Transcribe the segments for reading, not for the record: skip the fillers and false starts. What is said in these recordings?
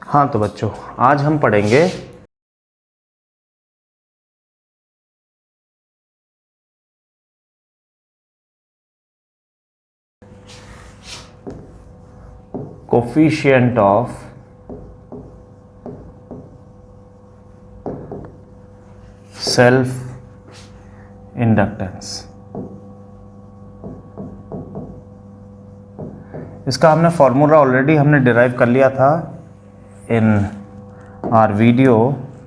हाँ तो बच्चों आज हम पढ़ेंगे कोफिशिएंट ऑफ सेल्फ इंडक्टेंस। इसका हमने फॉर्मूला ऑलरेडी हमने डिराइव कर लिया था इन आर वीडियो।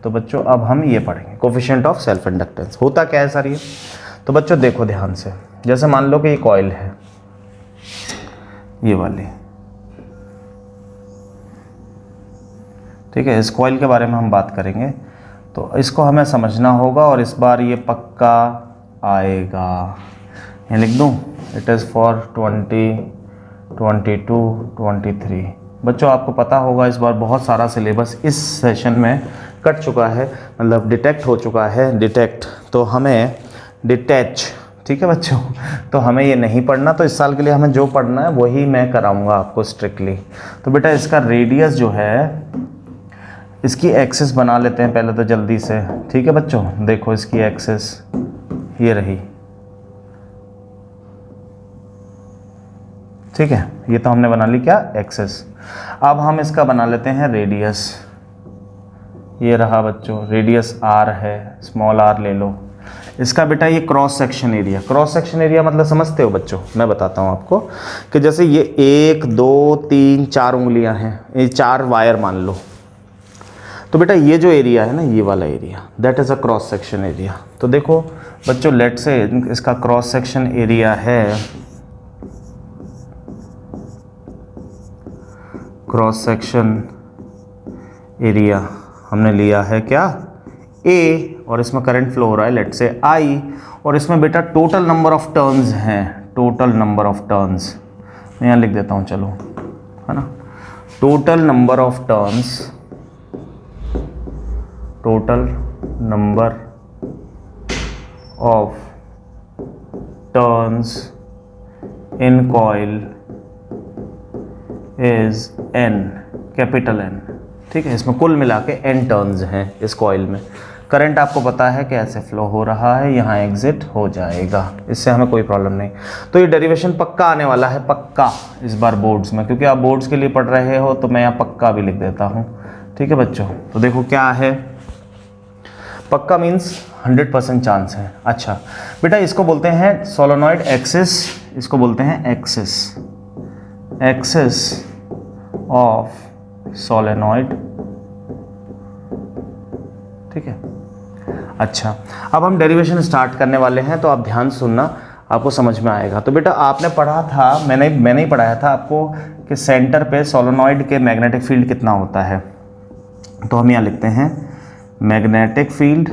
तो बच्चों अब हम ये पढ़ेंगे कोफिशिएंट ऑफ सेल्फ इंडक्टेंस। होता क्या है सर ये? तो बच्चों देखो ध्यान से, जैसे मान लो कि ये कॉइल है, ये वाली, ठीक है। इस कॉइल के बारे में हम बात करेंगे तो इसको हमें समझना होगा और इस बार ये पक्का आएगा। ये लिख दूँ, इट इज़ फॉर 20, 22, 23। बच्चों आपको पता होगा इस बार बहुत सारा सिलेबस इस सेशन में कट चुका है, मतलब डिटेक्ट हो चुका है। डिटेक्ट तो हमें डिटैच, ठीक है बच्चों, तो हमें ये नहीं पढ़ना। तो इस साल के लिए हमें जो पढ़ना है वही मैं कराऊंगा आपको स्ट्रिक्टली। तो बेटा इसका रेडियस जो है, इसकी एक्सिस बना लेते हैं पहले तो जल्दी से, ठीक है बच्चों। देखो इसकी एक्सिस ये रही, ठीक है, ये तो हमने बना ली क्या, एक्सिस। अब हम इसका बना लेते हैं रेडियस। ये रहा बच्चों रेडियस आर है, स्मॉल आर ले लो। इसका बेटा ये cross section area, cross section area मतलब समझते हो बच्चों? मैं बताता हूँ आपको कि जैसे ये 1, 2, 3, 4 उंगलियां हैं, ये 4 वायर मान लो। तो बेटा ये जो एरिया है ना, ये वाला area, that is a cross section area. तो देखो बच्चों लेट से इसका क्रॉस सेक्शन एरिया है, क्रॉस सेक्शन एरिया हमने लिया है क्या, ए, और इसमें करंट फ्लो हो रहा है लेट से आई, और इसमें बेटा टोटल नंबर ऑफ टर्न्स हैं, टोटल नंबर ऑफ टर्न्स मैं यहाँ लिख देता हूँ, चलो, है ना। Total number of turns, total number of turns in coil is N, capital N, ठीक है। इसमें कुल मिला के एन टर्न्स हैं इस कॉइल में। करंट आपको पता है कैसे फ्लो हो रहा है, यहाँ एग्जिट हो जाएगा, इससे हमें कोई प्रॉब्लम नहीं। तो ये डेरिवेशन पक्का आने वाला है, पक्का इस बार बोर्ड्स में, क्योंकि आप बोर्ड्स के लिए पढ़ रहे हो तो मैं यहाँ पक्का भी लिख देता हूँ, ठीक है बच्चों। तो देखो क्या है, पक्का मीन्स 100% चांस है। अच्छा बेटा इसको बोलते हैं सोलेनॉइड एक्सिस, इसको बोलते हैं एक्सिस, एक्सिस ऑफ सोलेनॉइड, ठीक है। अच्छा अब हम डेरिवेशन स्टार्ट करने वाले हैं, तो आप ध्यान सुनना, आपको समझ में आएगा। तो बेटा आपने पढ़ा था, मैंने ही पढ़ाया था आपको कि सेंटर पे सोलेनॉइड के मैग्नेटिक फील्ड कितना होता है। तो हम यहाँ लिखते हैं magnetic field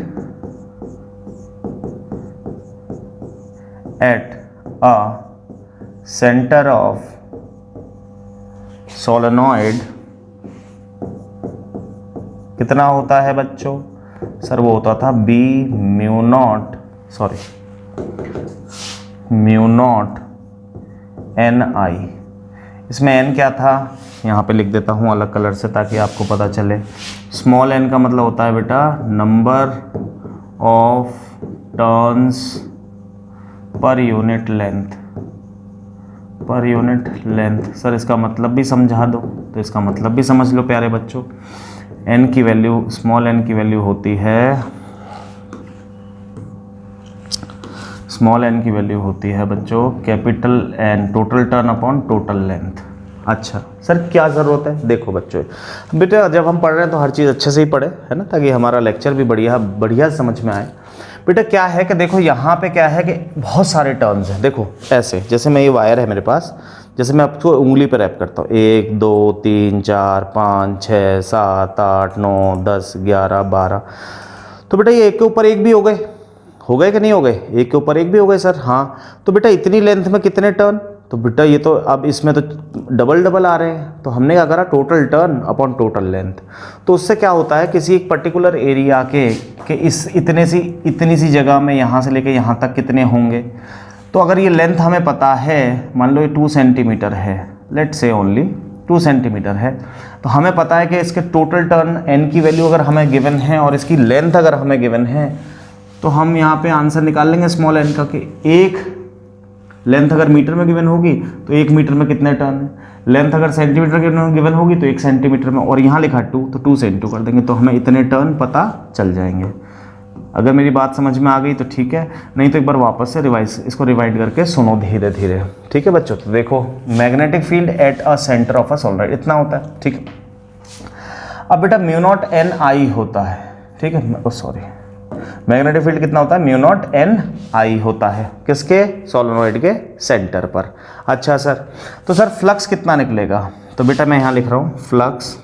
at a centre of solenoid कितना होता है बच्चों? सर वो होता था B mu naught, sorry mu naught NI। इसमें n क्या था, यहाँ पे लिख देता हूँ अलग कलर से ताकि आपको पता चले। स्मॉल n का मतलब होता है बेटा number of turns per unit length, per unit length. Sir इसका मतलब भी समझा दो, तो इसका मतलब भी समझ लो प्यारे बच्चों। n की वैल्यू, स्मॉल n की वैल्यू होती है, स्मॉल n की वैल्यू होती है बच्चों capital N, total turn upon total length. अच्छा सर क्या ज़रूरत है? देखो बच्चों बेटा जब हम पढ़ रहे हैं तो हर चीज़ अच्छे से ही पढ़े, है ना, ताकि हमारा लेक्चर भी बढ़िया समझ में आए। बेटा क्या है कि देखो यहाँ पे क्या है कि बहुत सारे टर्न्स हैं। देखो ऐसे, जैसे मैं ये वायर है मेरे पास, जैसे मैं आपको उंगली पर रैप करता हूँ, 1, 2, 3, 4, 5, 6, 7, 8, 9, 10, 11, 12। तो बेटा ये एक के ऊपर एक भी हो गए कि नहीं हो गए? एक के ऊपर एक भी हो गए सर, हाँ। तो बेटा इतनी लेंथ में कितने टर्न? तो बेटा ये तो अब इसमें तो डबल आ रहे हैं, तो हमने क्या करा, total turn upon total length. तो उससे क्या होता है, किसी एक पर्टिकुलर एरिया के इस इतनी सी जगह में यहाँ से लेके यहाँ तक कितने होंगे। तो अगर ये लेंथ हमें पता है, मान लो ये 2 सेंटीमीटर है, लेट्स से ओनली 2 सेंटीमीटर है। तो हमें पता है कि इसके टोटल टर्न n की वैल्यू अगर हमें गिवन है और इसकी लेंथ अगर हमें गिवन है, तो हम यहाँ पे आंसर निकाल लेंगे स्मॉल n का, कि एक लेंथ अगर मीटर में गिवन होगी तो 1 मीटर में कितने टर्न है, लेंथ अगर सेंटीमीटर गिवन होगी तो 1 सेंटीमीटर में, और यहाँ लिखा 2 तो 2 से इंटू कर देंगे तो हमें इतने टर्न पता चल जाएंगे। अगर मेरी बात समझ में आ गई तो ठीक है, नहीं तो एक बार वापस से इसको रिवाइंड करके सुनो धीरे धीरे। ठीक है बच्चों, तो देखो magnetic field at a centre of a solid इतना होता है। ठीक है, अब बेटा म्यू नॉट एन आई होता है। ठीक है, सॉरी, मैग्नेटिक फील्ड कितना होता है, म्यू नॉट एन आई होता है किसके, सोलेनोइड के सेंटर पर। अच्छा सर, तो सर फ्लक्स कितना निकलेगा, तो बेटा मैं यहाँ लिख रहा हूँ flux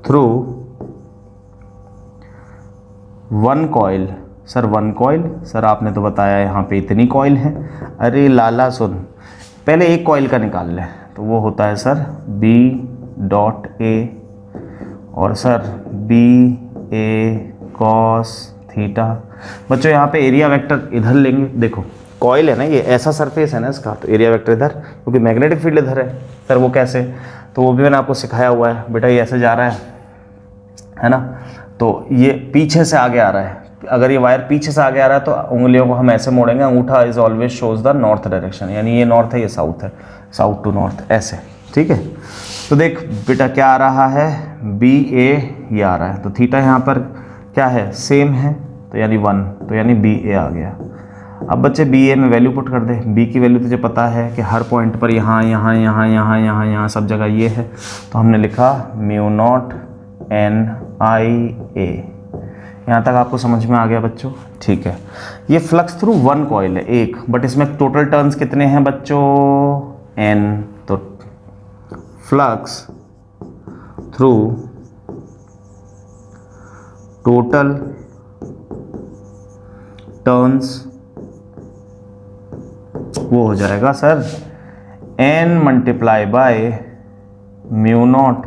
through one coil. Sir one coil, sir आपने तो बताया यहाँ पे इतनी कॉइल है। अरे लाला सुन, पहले एक कॉइल का निकाल लें, तो वो होता है सर B डॉट A, और sir B A cos theta. बच्चों यहाँ पे एरिया वेक्टर इधर लेंगे, देखो कॉइल है ना, ये ऐसा सरफेस है ना इसका, तो एरिया वेक्टर इधर, क्योंकि मैग्नेटिक फील्ड इधर है। सर वो कैसे, तो वो भी मैंने आपको सिखाया हुआ है बेटा, ये ऐसे जा रहा है ना, तो ये पीछे से आगे आ रहा है। अगर ये वायर पीछे से आगे आ रहा है तो उंगलियों को हम ऐसे मोड़ेंगे, अंगूठा is always shows the north direction, यानी ये नॉर्थ है ये साउथ है, साउथ टू नॉर्थ ऐसे। ठीक है, तो देख बेटा क्या आ रहा है, बी ए ये आ रहा है, तो थीटा यहाँ पर क्या है, सेम है, तो यानी 1, तो यानी बी ए आ गया। अब बच्चे बी ए में वैल्यू पुट कर दे, बी की वैल्यू तुझे पता है कि हर पॉइंट पर यहाँ यहाँ यहाँ यहाँ यहाँ यहाँ सब जगह ये है, तो हमने लिखा म्यू नॉट एन आई ए। यहाँ तक आपको समझ में आ गया बच्चों। ठीक है, ये फ्लक्स थ्रू वन कॉइल है एक, बट इसमें टोटल टर्न्स कितने हैं बच्चों, एन, तो फ्लक्स थ्रू टोटल टर्न्स वो हो जाएगा sir N multiply by mu naught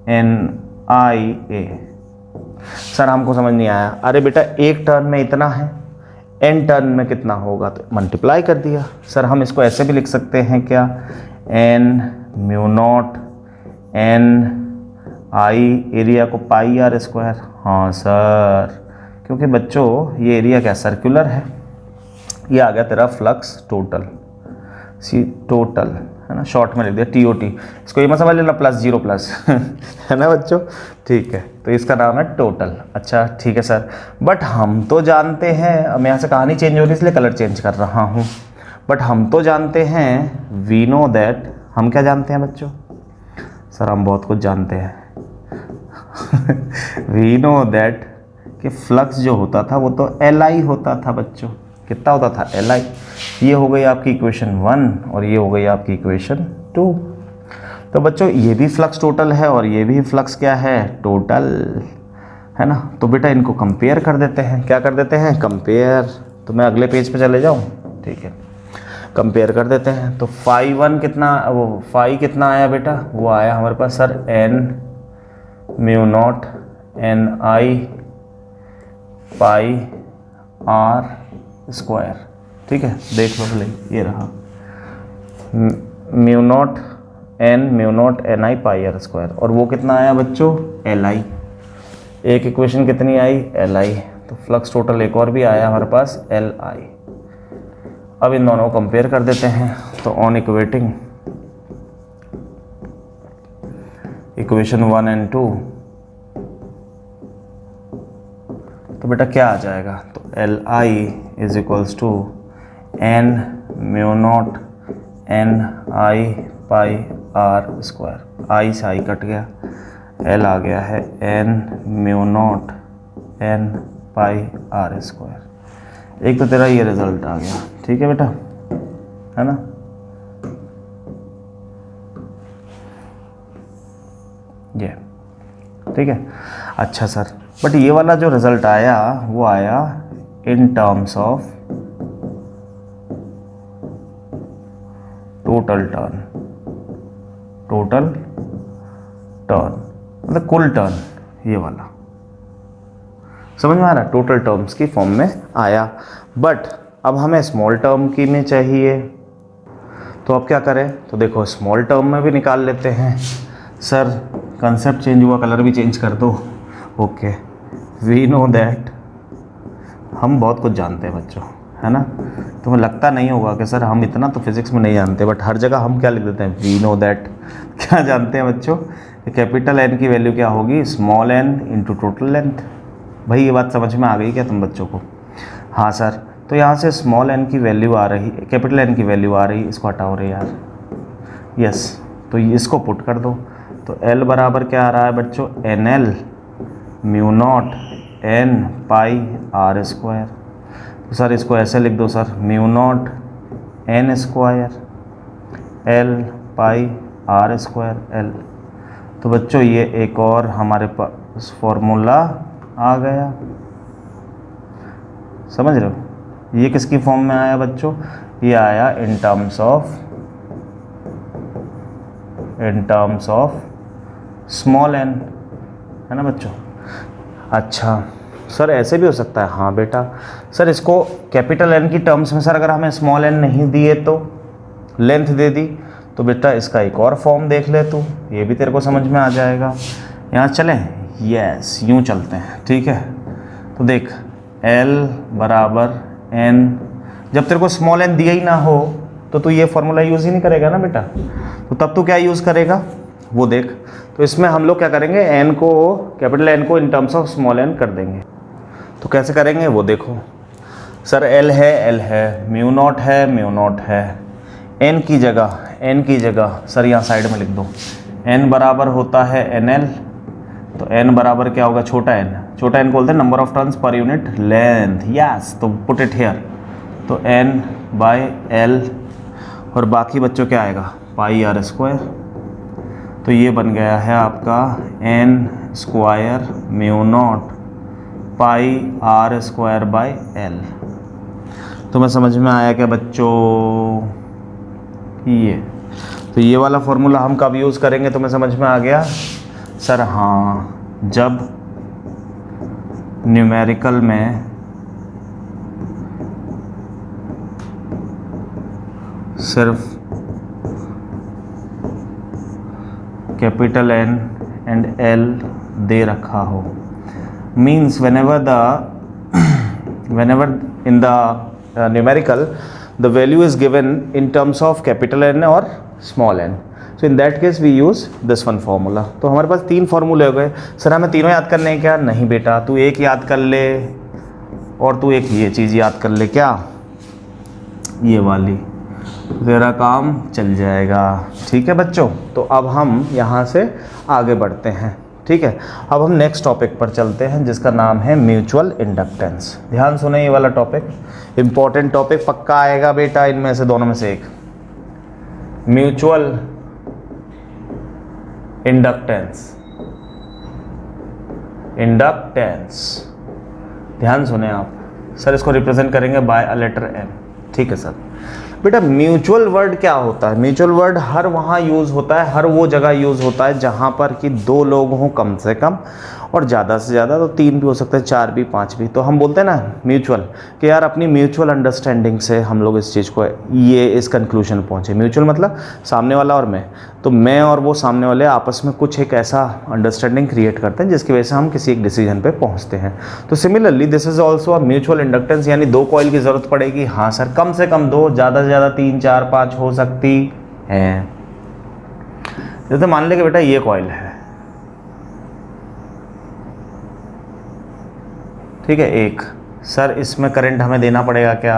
N I A. Sir हमको समझ नहीं आया, अरे बेटा एक टर्न में इतना है, एन टर्न में कितना होगा, तो मल्टीप्लाई कर दिया। सर हम इसको ऐसे भी लिख सकते हैं क्या, N mu naught N I, area को पाई आर स्क्वायर। हाँ सर, क्योंकि बच्चों ये एरिया क्या सर्कुलर है, ये आ गया तेरा फ्लक्स टोटल, सी टोटल है ना, शॉर्ट में लिख दिया TOT, इसको ये मत समझ लेना +0 प्लस है ना बच्चों। ठीक है, तो इसका नाम है टोटल। अच्छा ठीक है सर, बट हम तो जानते हैं, अब मैं यहाँ से कहानी चेंज हो रही है इसलिए कलर चेंज कर रहा हूँ, बट हम तो जानते हैं, वी नो दैट, हम क्या जानते हैं बच्चों, सर हम बहुत कुछ जानते हैं वी नो दैट कि फ्लक्स जो होता था वो तो LI होता था बच्चों, कितना होता था LI। ये हो गई आपकी इक्वेशन 1 और ये हो गई आपकी इक्वेशन 2। तो बच्चों ये भी फ्लक्स टोटल है और ये भी फ्लक्स क्या है, टोटल है ना। तो बेटा इनको कंपेयर कर देते हैं, क्या कर देते हैं, कंपेयर। तो मैं अगले पेज पे चले जाऊँ, ठीक है, कंपेयर कर देते हैं। तो फाई 1 कितना, वो फाई कितना आया बेटा, वो आया हमारे पास sir N mu naught N I pi are square. ठीक है, देख लो भले, ये रहा mu naught N I pi are square, और वो कितना आया बच्चों, एल आई। एक इक्वेशन कितनी आई, एल आई। तो फ्लक्स टोटल एक और भी आया हमारे पास, एल आई। अब इन दोनों को कंपेयर कर देते हैं। तो ऑन इक्वेटिंग इक्वेशन 1 एंड 2, तो बेटा क्या आ जाएगा, तो L I is equals to N mu naught N I pi are square. I से आई कट गया, एल आ गया है N mu naught N pi are square. एक तो तेरा ये रिजल्ट आ गया, ठीक है बेटा, है ना। ये ठीक है। अच्छा सर, बट ये वाला जो रिजल्ट आया वो आया in terms of total turn, total turn मतलब कुल टर्न, ये वाला समझ में आ रहा है, टोटल टर्म्स की फॉर्म में आया। बट अब हमें स्मॉल टर्म की में चाहिए, तो अब क्या करें, तो देखो स्मॉल टर्म में भी निकाल लेते हैं। सर कंसेप्ट चेंज हुआ, कलर भी चेंज कर दो। ओके, वी नो दैट, हम बहुत कुछ जानते हैं बच्चों, है ना। तुम्हें लगता नहीं होगा कि सर हम इतना तो फिजिक्स में नहीं जानते, बट हर जगह हम क्या लिख देते हैं, वी नो दैट। क्या जानते हैं बच्चों, कैपिटल एन की वैल्यू क्या होगी, small n into total length. भाई ये बात समझ में आ गई क्या तुम बच्चों को? हाँ सर, तो यहाँ से स्मॉल एन की वैल्यू आ रही, कैपिटल एन की वैल्यू आ रही, इसको हटाओ रे यार। यस, तो इसको पुट कर दो। तो एल बराबर क्या आ रहा है बच्चों, N L mu naught N pi are square. तो सर इसको ऐसे लिख दो sir, mu naught N square L pi are square L. तो बच्चों ये एक और हमारे पास फॉर्मूला आ गया, समझ रहे हो। ये किसकी फॉर्म में आया बच्चों, ये आया in terms of small n, है ना बच्चों। अच्छा सर ऐसे भी हो सकता है, हाँ बेटा। सर इसको कैपिटल एन की टर्म्स में सर अगर हमें स्मॉल एन नहीं दिए तो लेंथ दे दी, तो बेटा इसका एक और फॉर्म देख ले तू, ये भी तेरे को समझ में आ जाएगा। यहाँ चलें, यस यूँ चलते हैं, ठीक है। तो देख L बराबर N, जब तेरे को स्मॉल n दिया ही ना हो तो तू ये फॉर्मूला यूज़ ही नहीं करेगा ना बेटा, तो तब तू क्या यूज़ करेगा वो देख। तो इसमें हम लोग क्या करेंगे, n को, कैपिटल N को इन टर्म्स ऑफ स्मॉल n कर देंगे। तो कैसे करेंगे वो देखो सर, L है, म्यू नॉट है, n की जगह सर यहाँ साइड में लिख दो, n बराबर होता है NL। तो n बराबर क्या होगा, छोटा n बोलते हैं number of turns per unit length, yes. तो पुट इट हियर, तो n बाय l, और बाकी बच्चों क्या आएगा, पाई आर स्क्वायर। तो ये बन गया है आपका n square mu naught pi are square by l। तो मैं समझ में आया क्या बच्चों, ये तो ये वाला फॉर्मूला हम कब यूज़ करेंगे, तो मैं समझ में आ गया सर। हाँ, जब न्यूमेरिकल में सिर्फ कैपिटल N एंड L दे रखा हो, means whenever in the numerical the value is given in terms of capital N और small n, so in that case we use this one formula। तो हमारे पास 3 फॉर्मूले हो गए। सर हमें तीनों याद करने हैं क्या, नहीं बेटा, तू एक याद कर ले और तू एक ये चीज़ याद कर ले, क्या, ये वाली, तेरा काम चल जाएगा, ठीक है बच्चों। तो अब हम यहाँ से आगे बढ़ते हैं, ठीक है। अब हम नेक्स्ट टॉपिक पर चलते हैं जिसका नाम है म्यूचुअल इंडक्टेंस। ध्यान सुने, ये वाला टॉपिक इंपॉर्टेंट टॉपिक पक्का आएगा बेटा, इनमें से दोनों में से एक, म्यूचुअल इंडक्टेंस। ध्यान सुने आप, सर इसको रिप्रेजेंट करेंगे बाय अ लेटर M, ठीक है सर। बेटा म्यूचुअल वर्ड क्या होता है, म्यूचुअल वर्ड हर वहाँ यूज़ होता है, हर वो जगह यूज़ होता है जहाँ पर कि 2 लोग हों कम से कम, और ज़्यादा से ज़्यादा तो 3 भी हो सकते हैं, 4 भी, 5 भी। तो हम बोलते हैं ना म्यूचुअल, कि यार अपनी म्यूचुअल अंडरस्टैंडिंग से हम लोग इस चीज़ को, ये इस कंक्लूजन पहुँचे। म्यूचुअल मतलब सामने वाला और मैं, तो मैं और वो सामने वाले आपस में कुछ एक ऐसा अंडरस्टैंडिंग क्रिएट करते हैं जिसकी वजह से हम किसी एक डिसीजन पे पहुँचते हैं। तो similarly this is also a mutual inductance, यानी 2 कॉइल की ज़रूरत पड़ेगी। हाँ सर, कम से कम 2, ज़्यादा से ज़्यादा 3, 4, 5 हो सकती है। जैसे मान ले कि बेटा ये कॉइल है, ठीक है, एक, सर इसमें करंट हमें देना पड़ेगा क्या,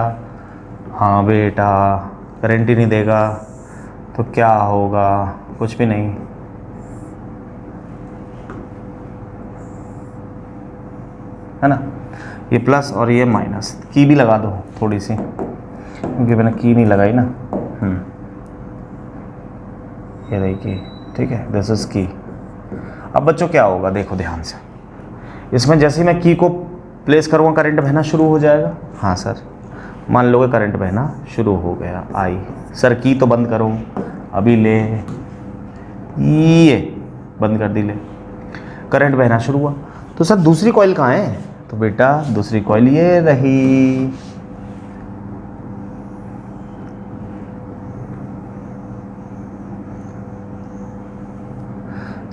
हाँ बेटा, करंट ही नहीं देगा तो क्या होगा, कुछ भी नहीं, है ना। ये प्लस और ये माइनस, की भी लगा दो थोड़ी सी, क्योंकि मैंने की नहीं लगाई ना। ये रही की, ठीक है, दिस इज की। अब बच्चों क्या होगा, देखो ध्यान से, इसमें जैसे ही मैं की को प्लेस करूँगा करंट बहना शुरू हो जाएगा। हाँ सर, मान लो कि करंट बहना शुरू हो गया, आई, सर की तो बंद करो, अभी ले, ये बंद कर दी, ले, करंट बहना शुरू हुआ। तो सर दूसरी कॉइल कहाँ है, तो बेटा दूसरी कॉइल ये रही,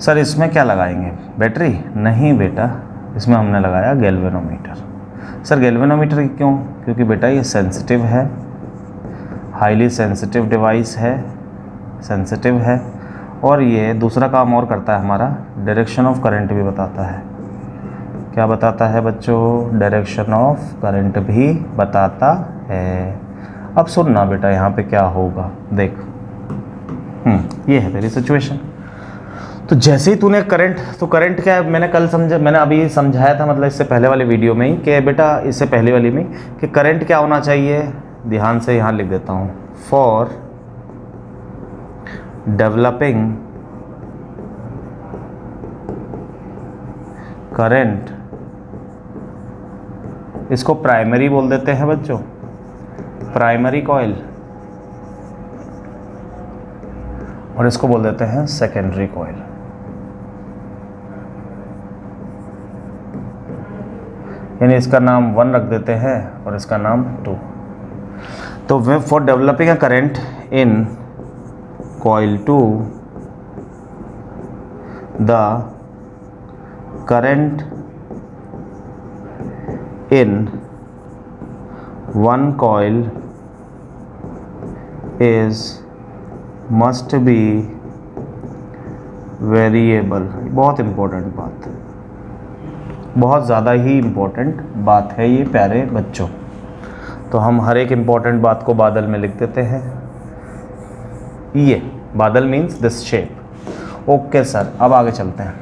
सर इसमें क्या लगाएंगे, बैटरी? नहीं बेटा, इसमें हमने लगाया गैल्वेनोमीटर। सर गैल्वेनोमीटर क्यों? क्योंकि बेटा ये सेंसिटिव है, हाईली सेंसिटिव डिवाइस है, सेंसिटिव है, और ये दूसरा काम और करता है हमारा, डायरेक्शन ऑफ करंट भी बताता है। क्या बताता है बच्चों? डायरेक्शन ऑफ करंट भी बताता है। अब सुनना बेटा यहाँ पे क्या होगा, देख। ये है तेरी सिचुएशन। तो जैसे ही तूने करंट, तो करंट क्या है, मैंने अभी समझाया था, मतलब इससे पहले वाले वीडियो में ही, कि बेटा इससे पहले वाली में कि करंट क्या होना चाहिए, ध्यान से यहाँ लिख देता हूँ, फॉर डेवलपिंग करंट, इसको प्राइमरी बोल देते हैं बच्चों, प्राइमरी कॉइल, और इसको बोल देते हैं सेकेंडरी कॉइल। यानी इसका नाम 1 रख देते हैं और इसका नाम 2। तो way for developing a current in coil 2, the current in one coil is must be variable। बहुत इम्पोर्टेंट बात, बहुत ज़्यादा ही इम्पोर्टेंट बात है ये प्यारे बच्चों। तो हम हर एक इम्पोर्टेंट बात को बादल में लिख देते हैं। ये बादल means this shape. Okay sir, अब आगे चलते हैं।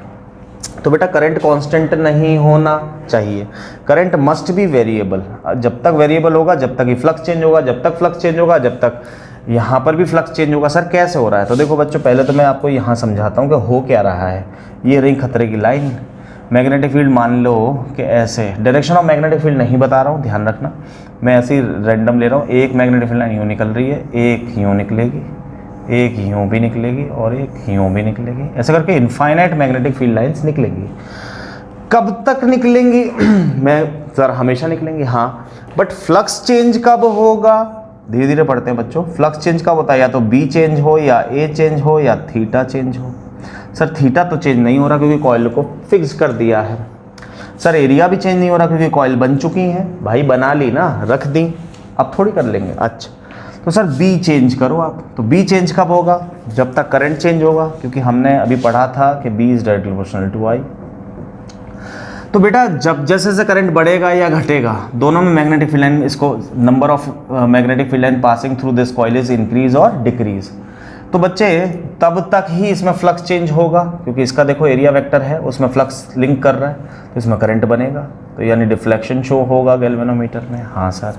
तो बेटा करंट कांस्टेंट नहीं होना चाहिए, करंट मस्ट बी वेरिएबल। जब तक वेरिएबल होगा, जब तक ये फ्लक्स चेंज होगा, जब तक फ्लक्स चेंज होगा, जब तक यहाँ पर भी फ्लक्स चेंज होगा। सर कैसे हो रहा है? तो देखो बच्चों, पहले तो मैं आपको यहाँ समझाता हूँ कि हो क्या रहा है। ये रही खतरे की लाइन, मैग्नेटिक फील्ड मान लो कि ऐसे, डायरेक्शन ऑफ मैग्नेटिक फील्ड नहीं बता रहा हूँ, ध्यान रखना, मैं ऐसे ही रैंडम ले रहा हूँ। एक मैग्नेटिक फील्ड लाइन यूँ निकल रही है, एक यूँ निकलेगी, एक यूँ भी निकलेगी और एक यूँ भी निकलेगी, ऐसे करके इनफाइनाइट मैग्नेटिक फील्ड लाइंस निकलेंगी। कब तक निकलेंगी? मैं सर हमेशा निकलेंगी, हाँ, बट फ्लक्स चेंज कब होगा? धीरे धीरे पढ़ते हैं बच्चों। फ्लक्स चेंज कब होता है? या तो बी चेंज हो, या ए चेंज हो, या थीटा चेंज हो। सर थीटा तो चेंज नहीं हो रहा क्योंकि कॉइल को फिक्स कर दिया है। सर एरिया भी चेंज नहीं हो रहा क्योंकि कॉइल बन चुकी है, भाई बना ली ना, रख दी, अब थोड़ी कर लेंगे। अच्छा, तो सर बी चेंज करो आप। तो बी चेंज कब होगा? जब तक करंट चेंज होगा, क्योंकि हमने अभी पढ़ा था कि B is directly proportional to I. तो बेटा जब जैसे जैसे करंट बढ़ेगा या घटेगा, दोनों में मैग्नेटिक फील्ड लाइन, इसको number of magnetic field line passing through this coil is increase और डिक्रीज। तो बच्चे तब तक ही इसमें फ्लक्स चेंज होगा, क्योंकि इसका देखो एरिया वेक्टर है, उसमें फ्लक्स लिंक कर रहा है, तो इसमें करंट बनेगा, तो यानी डिफ्लेक्शन शो होगा गैल्वेनोमीटर में। हाँ सर,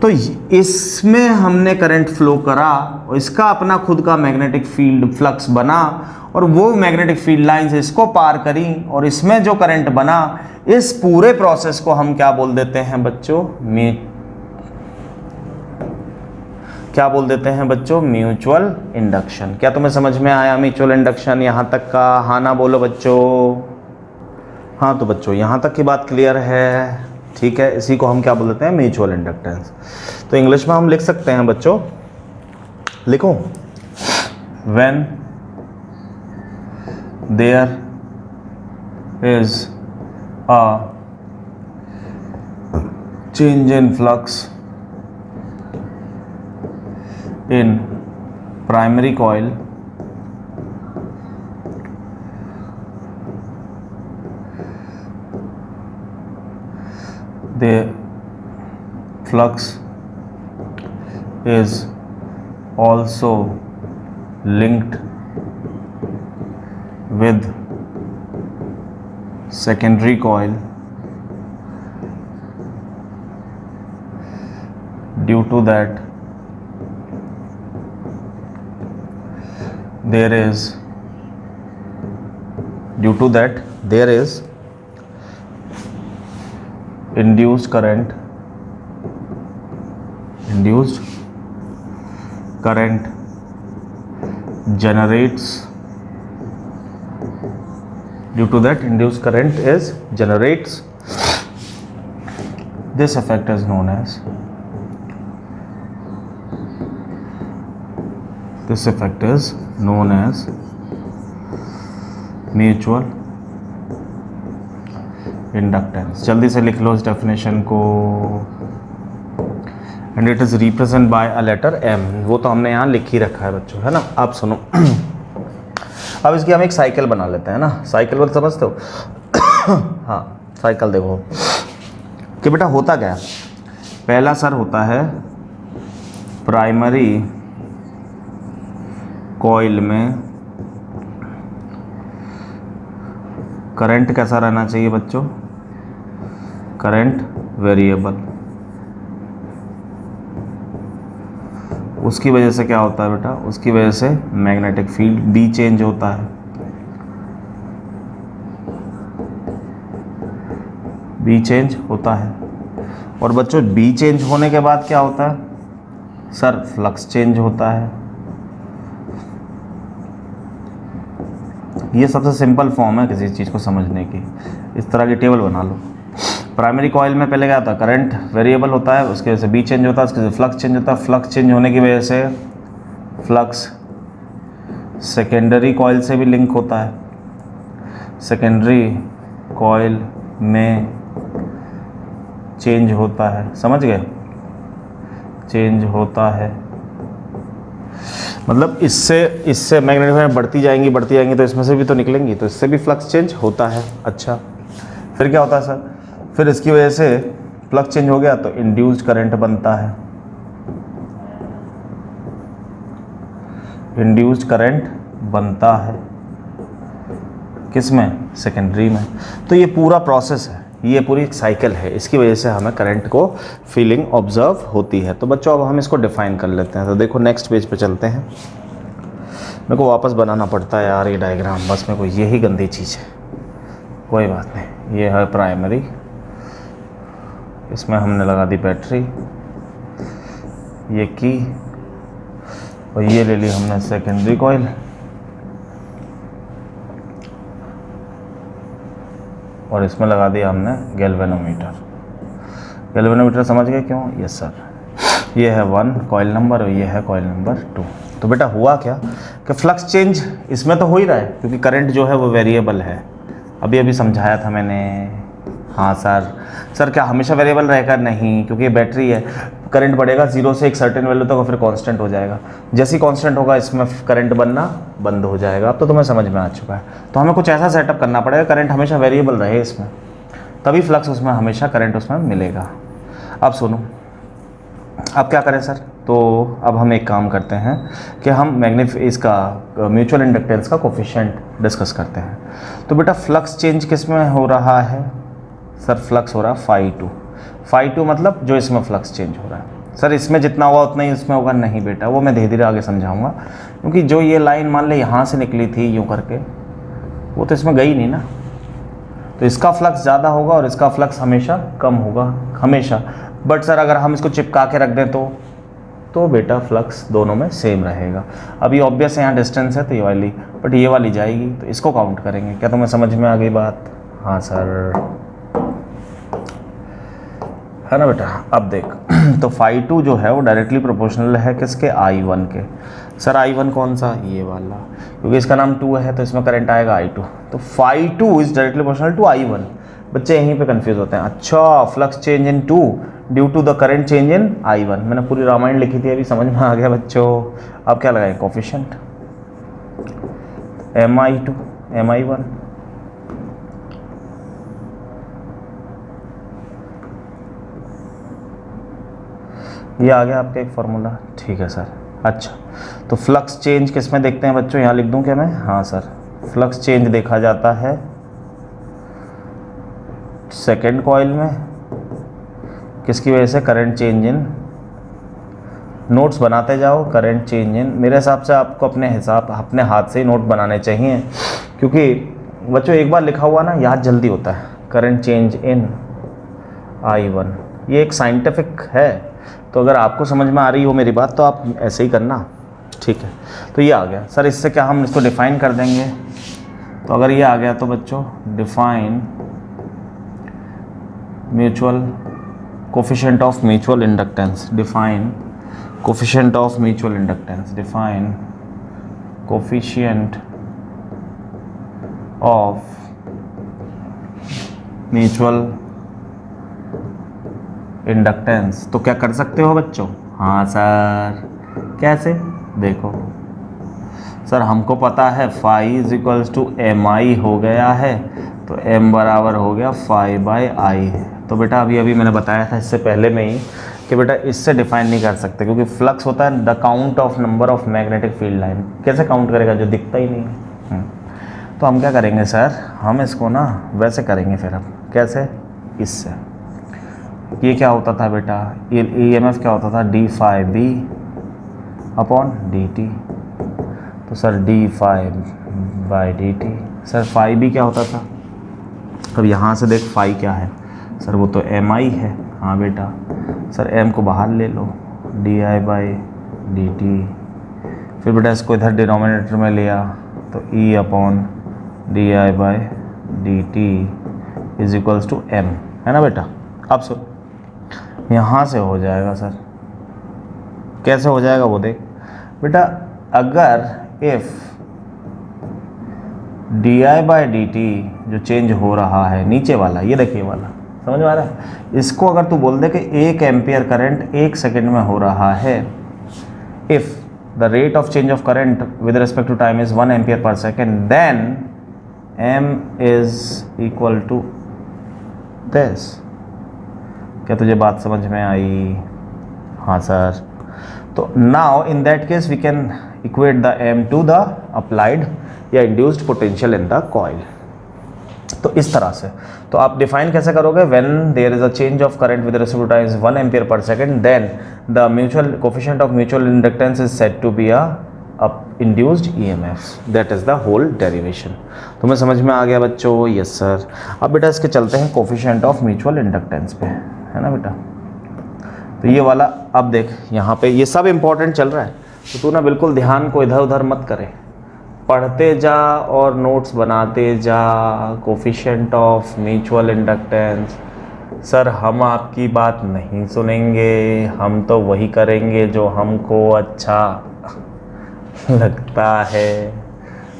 तो इसमें हमने करंट फ्लो करा, और इसका अपना खुद का मैग्नेटिक फील्ड फ्लक्स बना, और वो मैग्नेटिक फील्ड लाइंस इसको पार करी, और इसमें जो करंट बना, इस पूरे प्रोसेस को हम क्या बोल देते हैं बच्चों? क्या बोल देते हैं बच्चों? Mutual induction. क्या तुम्हें समझ में आया म्यूचुअल इंडक्शन यहाँ तक का? हाँ ना बोलो बच्चों। हाँ तो बच्चों यहाँ तक की बात क्लियर है, ठीक है। इसी को हम क्या बोल देते हैं? Mutual inductance. तो इंग्लिश में हम लिख सकते हैं बच्चों, लिखो, when there is a change in flux in primary coil, the flux is also linked with secondary coil due to that there is induced current generates, due to that induced current is generates. This effect is known as mutual inductance. जल्दी से लिख लो इस definition को। And it is represent by a letter M. वो तो हमने यहाँ लिख ही रखा है बच्चों, है ना। आप सुनो अब इसकी हम एक साइकिल बना लेते हैं ना। साइकिल बोल समझते हो हाँ साइकिल देखो कि बेटा होता क्या है। पहला सर होता है प्राइमरी कॉइल में करंट कैसा रहना चाहिए बच्चों, करंट वेरिएबल। उसकी वजह से क्या होता है बेटा, उसकी वजह से मैग्नेटिक फील्ड बी चेंज होता है। बी चेंज होता है। और बच्चों बी चेंज होने के बाद क्या होता है सर, फ्लक्स चेंज होता है। ये सबसे सिंपल फॉर्म है किसी चीज़ को समझने की। इस तरह की टेबल बना लो। प्राइमरी कॉइल में पहले क्या होता है, करंट वेरिएबल होता है, उसके वजह से बी चेंज होता है, उसके वजह से फ्लक्स चेंज होता है। फ्लक्स चेंज होने की वजह से फ्लक्स सेकेंडरी कॉइल से भी लिंक होता है। सेकेंडरी कॉइल में चेंज होता है, समझ गए, चेंज होता है। मतलब इससे मैग्नेटिक फील्ड बढ़ती जाएंगी तो इसमें से भी तो निकलेंगी, तो इससे भी फ्लक्स चेंज होता है। अच्छा फिर क्या होता है सर, फिर इसकी वजह से फ्लक्स चेंज हो गया तो इंड्यूस्ड करंट बनता है। इंड्यूस्ड करंट बनता है किस में, सेकेंडरी में। तो ये पूरा प्रोसेस है, ये पूरी एक साइकिल है, इसकी वजह से हमें करंट को फीलिंग ऑब्जर्व होती है। तो बच्चों अब हम इसको डिफाइन कर लेते हैं। तो देखो नेक्स्ट पेज पे चलते हैं। मेरे को वापस बनाना पड़ता है यार ये डायग्राम, बस मेरे को यही गंदी चीज़ है, कोई बात नहीं। ये है प्राइमरी, इसमें हमने लगा दी बैटरी, ये की, और ये ले ली हमने सेकेंडरी कॉइल। और इसमें लगा दिया हमने गैल्वेनोमीटर। गैल्वेनोमीटर समझ गए क्यों, यस सर। ये है 1 कॉइल नंबर और ये है कॉइल नंबर 2। तो बेटा हुआ क्या कि फ्लक्स चेंज इसमें तो हो ही रहा है क्योंकि करंट जो है वो वेरिएबल है। अभी समझाया था मैंने। हाँ सर क्या हमेशा वेरिएबल रहेगा, नहीं, क्योंकि ये बैटरी है। करंट बढ़ेगा 0 से एक सर्टेन वैल्यू तक और फिर कांस्टेंट हो जाएगा। जैसे ही कांस्टेंट होगा इसमें करंट बनना बंद हो जाएगा। अब तो तुम्हें समझ में आ चुका है। तो हमें कुछ ऐसा सेटअप करना पड़ेगा करंट हमेशा वेरिएबल रहे इसमें, तभी फ्लक्स उसमें हमेशा करंट उसमें मिलेगा। अब सुनो, अब क्या करें सर, तो अब हम एक काम करते हैं कि हम इसका म्यूचुअल इंडक्टेंस का कोफिशिएंट डिस्कस करते हैं। तो बेटा फ्लक्स चेंज किस में हो रहा है सर, फ्लक्स हो रहा है φ2 मतलब जो इसमें फ्लक्स चेंज हो रहा है। सर इसमें जितना होगा उतना ही इसमें होगा, नहीं बेटा, वो मैं धीरे धीरे आगे समझाऊंगा। क्योंकि जो ये लाइन मान ले यहाँ से निकली थी यूँ करके, वो तो इसमें गई नहीं ना, तो इसका फ्लक्स ज़्यादा होगा और इसका फ्लक्स हमेशा कम होगा, हमेशा। बट सर अगर हम इसको चिपका के रख दें तो बेटा फ्लक्स दोनों में सेम रहेगा। अभी ऑब्वियस है यहाँ डिस्टेंस है तो ये वाली, बट ये वाली जाएगी तो इसको काउंट करेंगे। क्या तुम्हें समझ में आ गई बात, हाँ सर, है ना बेटा। अब देख तो φ2 जो है वो डायरेक्टली प्रोपोर्शनल है किसके, I1 के। सर I1 कौन सा, ये वाला, क्योंकि इसका नाम 2 है तो इसमें करंट आएगा I2। तो φ2 is directly proportional to I1। बच्चे यहीं पे कंफ्यूज होते हैं। अच्छा flux change in 2 due to the current change in I1। मैंने पूरी रामायण लिखी थी, अभी समझ में आ गया बच्चों। अब क्या लगाएं, कोफिशिएंट Mi2 Mi1। ये आ गया आपका एक फार्मूला, ठीक है सर। अच्छा तो फ्लक्स चेंज किस में देखते हैं बच्चों, यहाँ लिख दूं क्या मैं, हाँ सर, फ्लक्स चेंज देखा जाता है सेकेंड कॉइल में, किसकी वजह से, करंट चेंज इन। नोट्स बनाते जाओ, करंट चेंज इन। मेरे हिसाब से आपको अपने हाथ से ही नोट बनाने चाहिए, क्योंकि बच्चों एक बार लिखा हुआ ना याद जल्दी होता है। करंट चेंज इन I1, ये एक साइंटिफिक है, तो अगर आपको समझ में आ रही हो मेरी बात तो आप ऐसे ही करना, ठीक है। तो ये आ गया सर, इससे क्या हम इसको डिफाइन कर देंगे। तो अगर ये आ गया तो बच्चों define mutual coefficient of mutual inductance, define coefficient of mutual inductance, define coefficient of mutual inductance. तो क्या कर सकते हो बच्चों? हाँ सर, कैसे? देखो सर, हमको पता है phi is equals to M I हो गया है, तो m बराबर हो गया फाई बाई आई। तो बेटा अभी मैंने बताया था इससे पहले में ही कि बेटा इससे डिफाइन नहीं कर सकते, क्योंकि फ्लक्स होता है the count of number of magnetic field line. कैसे काउंट करेगा जो दिखता ही नहीं है? तो हम क्या करेंगे सर, हम इसको ना वैसे करेंगे फिर। अब कैसे? इससे ये क्या होता था बेटा, ये EMF क्या होता था, D phi B upon D T. तो sir D phi by D T. Sir phi by क्या होता था? अब यहाँ से देख फाई क्या है सर, वो तो एम आई है। हाँ बेटा, सर एम को बाहर ले लो, d I by D t. फिर बेटा इसको इधर डिनोमिनेटर में लिया तो E upon d I by D t is equals to M, है ना बेटा। अब सुन, यहाँ से हो जाएगा सर, कैसे हो जाएगा वो देख बेटा। अगर if D I by D T जो चेंज हो रहा है नीचे वाला, ये देखिए वाला, समझ में आ रहा है? इसको अगर तू बोल दे कि 1 एम्पियर करंट 1 सेकेंड में हो रहा है, if the rate of change of current with respect to time is 1 ampere per second, then m is equal to this. क्या तुझे बात समझ में आई? हाँ सर। तो now in that case we can equate the m to the applied या induced potential in the coil. तो इस तरह से तो आप डिफाइन कैसे करोगे? When there is a change of current with respect to time is 1 ampere per second, then the mutual coefficient of mutual inductance is said to be a induced EMF। That is the whole derivation. तुम्हें समझ में आ गया बच्चों? Yes sir. अब बेटा इसके चलते हैं कोफिशिएंट ऑफ म्यूचुअल इंडक्टेंस पे, है ना बेटा। तो ये वाला अब देख, यहाँ पे ये सब इंपॉर्टेंट चल रहा है, तो तू ना बिल्कुल ध्यान को इधर उधर मत करे, पढ़ते जा और नोट्स बनाते जा। Coefficient of mutual inductance, sir हम आपकी बात नहीं सुनेंगे, हम तो वही करेंगे जो हमको अच्छा लगता है।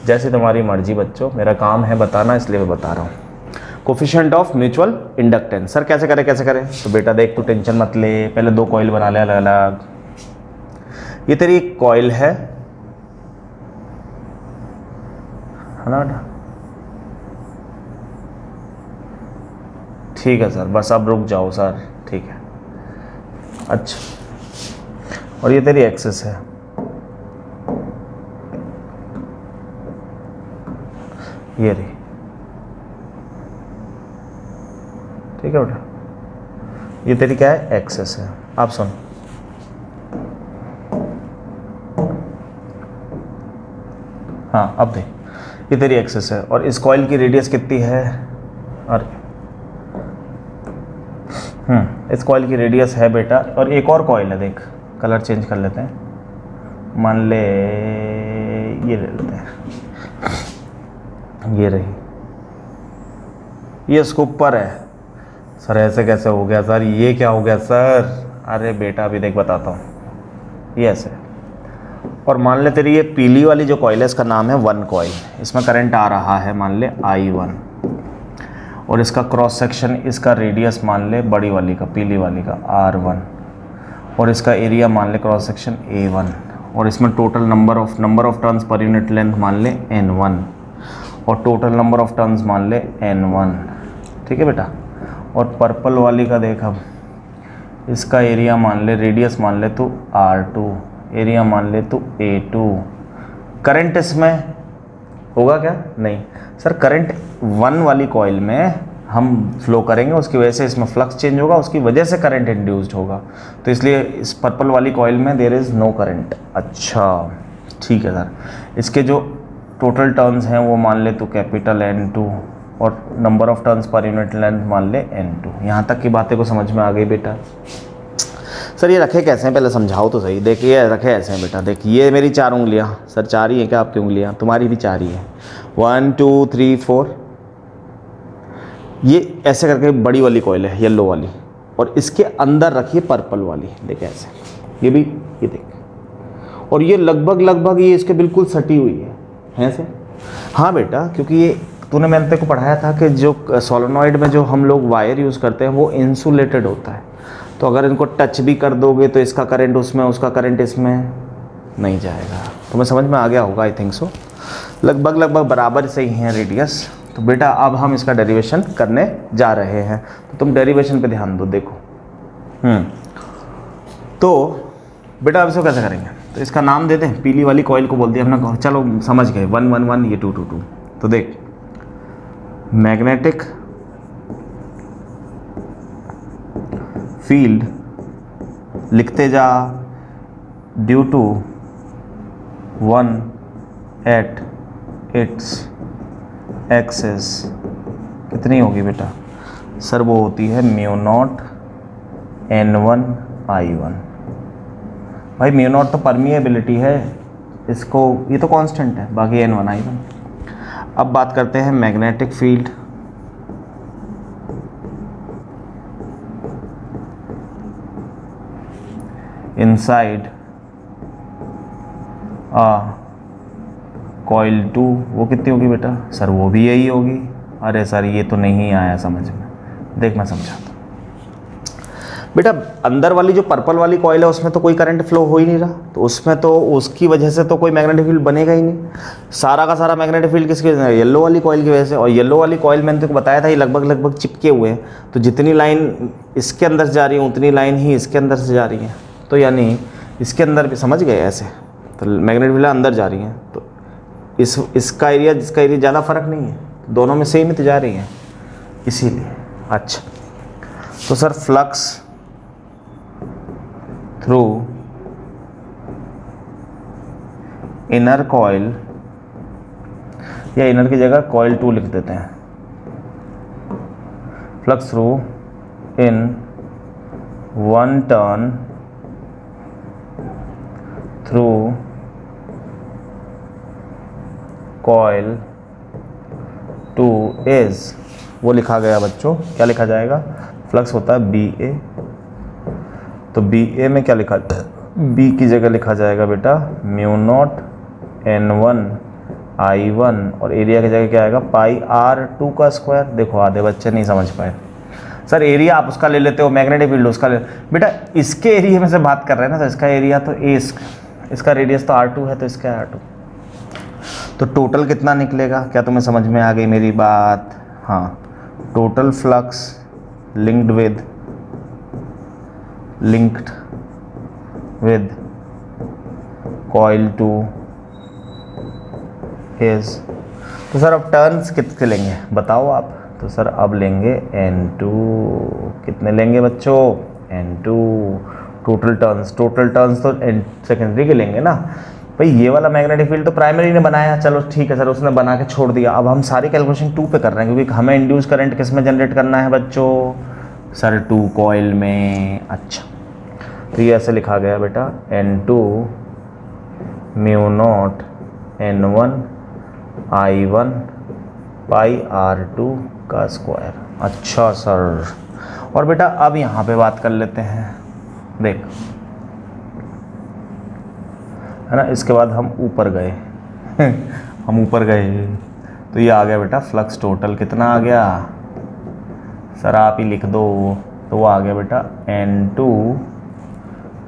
जैसे तुम्हारी मर्जी बच्चों, मेरा काम है बताना, इसलिए मैं बता रहा हूँ। Coefficient of mutual inductance sir कैसे करें कैसे करें? तो बेटा देख, तू टेंशन मत ले, पहले 2 कॉइल बना ले अलग अलग। ये तेरी एक कॉइल है ना बेटा? ठीक है सर, बस अब रुक जाओ सर, ठीक है। अच्छा, और ये तेरी एक्सिस है, ये रही, ठीक है बेटा। ये तेरी क्या है? एक्सिस है। आप सुन, हाँ अब देख, ये तेरी एक्सिस है और इस कॉइल की रेडियस कितनी है? और इस कॉइल की रेडियस है बेटा, और एक और कॉइल है, देख कलर चेंज कर लेते हैं, मान ले ये ले लेते हैं, ये रही, ये इसके ऊपर है। सर ऐसे कैसे हो गया सर? ये क्या हो गया सर? अरे बेटा अभी देख बताता हूँ, ये ऐसे। और मान ले तेरी ये पीली वाली जो कॉइल है, इसका नाम है 1 कॉइल, इसमें करंट आ रहा है मान ले I1, और इसका क्रॉस सेक्शन, इसका रेडियस मान ले बड़ी वाली का, पीली वाली का R1, और इसका एरिया मान ले क्रॉस सेक्शन A1, और इसमें total number of turns per unit length मान ले N1, और टोटल नंबर ऑफ टर्न्स मान ले N1, ठीक है बेटा। और पर्पल वाली का देख, अब इसका एरिया मान ले, रेडियस मान ले तो R2, एरिया मान ले तो A2। करंट इसमें होगा क्या? नहीं सर, करंट 1 वाली कॉइल में हम फ्लो करेंगे, उसकी वजह से इसमें फ्लक्स चेंज होगा, उसकी वजह से करंट इंड्यूस्ड होगा, तो इसलिए इस पर्पल वाली कॉइल में देयर इज़ नो करंट। अच्छा ठीक है सर। इसके जो टोटल टर्न्स हैं वो मान ले तो कैपिटल N2, और number of turns per unit length मान ले N2। यहाँ तक की बातें को समझ में आ गई बेटा? सर ये रखे कैसे हैं, पहले समझाओ तो सही। देखिए रखे ऐसे हैं बेटा, देखिए ये मेरी 4 उंगलियां, सर 4 ही है क्या आपकी उंगलियां? तुम्हारी भी 4 ही है, 1 2 3 4। ये ऐसे करके बड़ी वाली कॉइल है, येलो वाली, और इसके अंदर रखिए पर्पल वाली, देख ऐसे, ये भी, ये देख, और ये लगभग ये इसके बिल्कुल सटी हुई है ऐसे। हाँ बेटा, क्योंकि ये तूने मैंने तेरे को पढ़ाया था कि जो सोलेनॉइड में जो हम लोग वायर यूज़ करते हैं वो इंसुलेटेड होता है, तो अगर इनको टच भी कर दोगे तो इसका करंट उसमें, उसका करंट इसमें नहीं जाएगा। तुम्हें समझ में आ गया होगा, आई थिंक सो। लगभग बराबर से ही हैं रेडियस। तो बेटा अब हम इसका डेरिवेशन करने जा रहे हैं, तो तुम डेरिवेशन पे ध्यान दो। देखो तो बेटा अब इसको कैसे करेंगे, तो इसका नाम दे दें, पीली वाली कॉइल को बोल दिया हमने, चलो समझ गए, 1 1 1, ये 2 2 2। तो देख मैग्नेटिक फील्ड लिखते जा, due to 1 at its axis कितनी होगी बेटा? सर वो होती है म्यू नॉट N1 I1। भाई म्यू नॉट तो परमिएबिलिटी है, इसको ये तो कांस्टेंट है, बाकी N1 I1। अब बात करते हैं मैग्नेटिक फील्ड। इनसाइड कॉइल 2 वो कितनी होगी बेटा? सर वो भी यही होगी। अरे सर ये तो नहीं आया समझ में, देख मैं समझाता हूँ बेटा। अंदर वाली जो पर्पल वाली कॉइल है उसमें तो कोई करंट फ्लो हो ही नहीं रहा, तो उसमें तो उसकी वजह से तो कोई मैग्नेटिक फील्ड बनेगा ही नहीं। सारा का सारा मैग्नेटिक फील्ड किसकी वजह से? येलो वाली कॉइल की वजह से। और येलो वाली कॉइल मैंने तुमको बताया था ये लगभग चिपके हुए हैं, तो जितनी लाइन इसके अंदर से जा रही है उतनी लाइन ही इसके अंदर से जा रही है, तो यानी इसके अंदर भी, समझ गए ऐसे, तो मैग्नेटिक फील्ड अंदर जा रही है, तो इसका एरिया जिसका एरिया ज़्यादा फर्क नहीं है, दोनों में सेम ही तो जा रही है, इसीलिए। अच्छा तो sir flux through inner coil, या इनर की जगह कॉइल 2 लिख देते हैं, flux through in 1 turn through coil 2 is, वो लिखा गया बच्चों, क्या लिखा जाएगा? फ्लक्स होता है BA, तो BA में क्या लिखा, B की जगह लिखा जाएगा बेटा म्यू नॉट N1 I1, और एरिया की जगह क्या आएगा? पाई R2 का स्क्वायर। देखो आधे बच्चे नहीं समझ पाए। सर एरिया आप उसका ले लेते हो, मैग्नेटिक फील्ड उसका ले, बेटा इसके एरिया में से बात कर रहे हैं ना, तो इसका एरिया तो A, इसका रेडियस तो R2 है, तो इसका R2, तो टोटल कितना निकलेगा? क्या तुम्हें समझ में आ गई मेरी बात? हाँ, total flux linked with coil 2 is, तो सर अब टर्न्स कितने लेंगे बताओ आप? तो सर अब लेंगे N2, कितने लेंगे बच्चों? N2। टोटल टर्न्स तो सेकेंडरी के लेंगे ना भाई, ये वाला मैग्नेटिक फील्ड तो प्राइमरी ने बनाया, चलो ठीक है सर उसने बना के छोड़ दिया। अब हम सारी कैलकुलेशन 2 पे कर रहे हैं, क्योंकि हमें इंड्यूस करंट किस में जनरेट करना है बच्चों? सर 2 कॉइल में। अच्छा तो ये ऐसे लिखा गया बेटा N2 mu naught N1 I1 पाई R2 का स्क्वायर। अच्छा सर, और बेटा अब यहाँ पे बात कर लेते हैं, देख है ना, इसके बाद हम ऊपर गए हम ऊपर गए तो ये आ गया बेटा फ्लक्स टोटल, कितना आ गया सर आप ही लिख दो, तो वो आ गया बेटा N2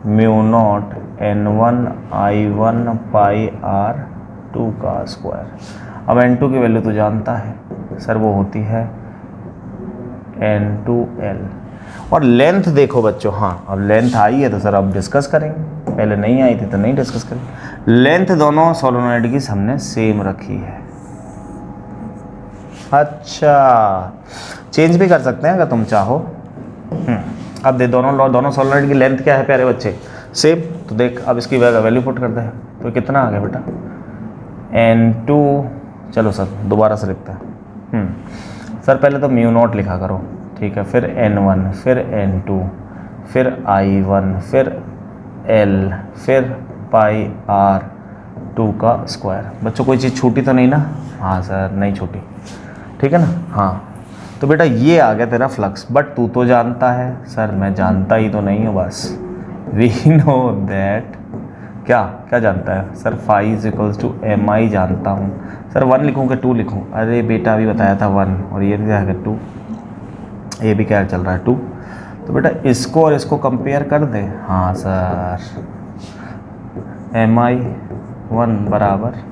mu naught N1 I1 पाई R2 का स्क्वायर। अब N2 की वैल्यू तो जानता है सर, वो होती है N2L। और लेंथ देखो बच्चों, हाँ अब लेंथ आई है तो सर अब डिस्कस करेंगे, पहले नहीं आई थी तो नहीं डिस्कस करेंगे। लेंथ दोनों सोलेनॉइड की हमने सेम रखी है। अच्छा चेंज भी कर सकते हैं अगर तुम चाहो। अब दे दोनों सोलेनॉइड की लेंथ क्या है प्यारे बच्चे? सेम। तो देख अब इसकी वैल्यू पुट करते हैं, तो कितना आ गया बेटा N2, चलो सर दोबारा से लिखते हैं। सर पहले तो म्यू नॉट लिखा करो, ठीक है, फिर N1, फिर N2, फिर I1, फिर L, फिर पाई R2 का स्क्वायर। बच्चों कोई चीज़ छूटी तो नहीं ना? हाँ सर नहीं छूटी, ठीक है ना? हाँ तो बेटा ये आ गया तेरा फ्लक्स, बट तू तो जानता है। सर मैं जानता ही तो नहीं हूँ, बस वी नो दैट क्या क्या जानता है sir? Phi is equals to M I जानता हूँ सर। 1 लिखूँ कि 2 लिखूँ? अरे बेटा अभी बताया था 1 और ये क्या है 2, ये भी क्या चल रहा है 2। तो बेटा इसको और इसको कंपेयर कर दे। हाँ सर, एम आई 1 बराबर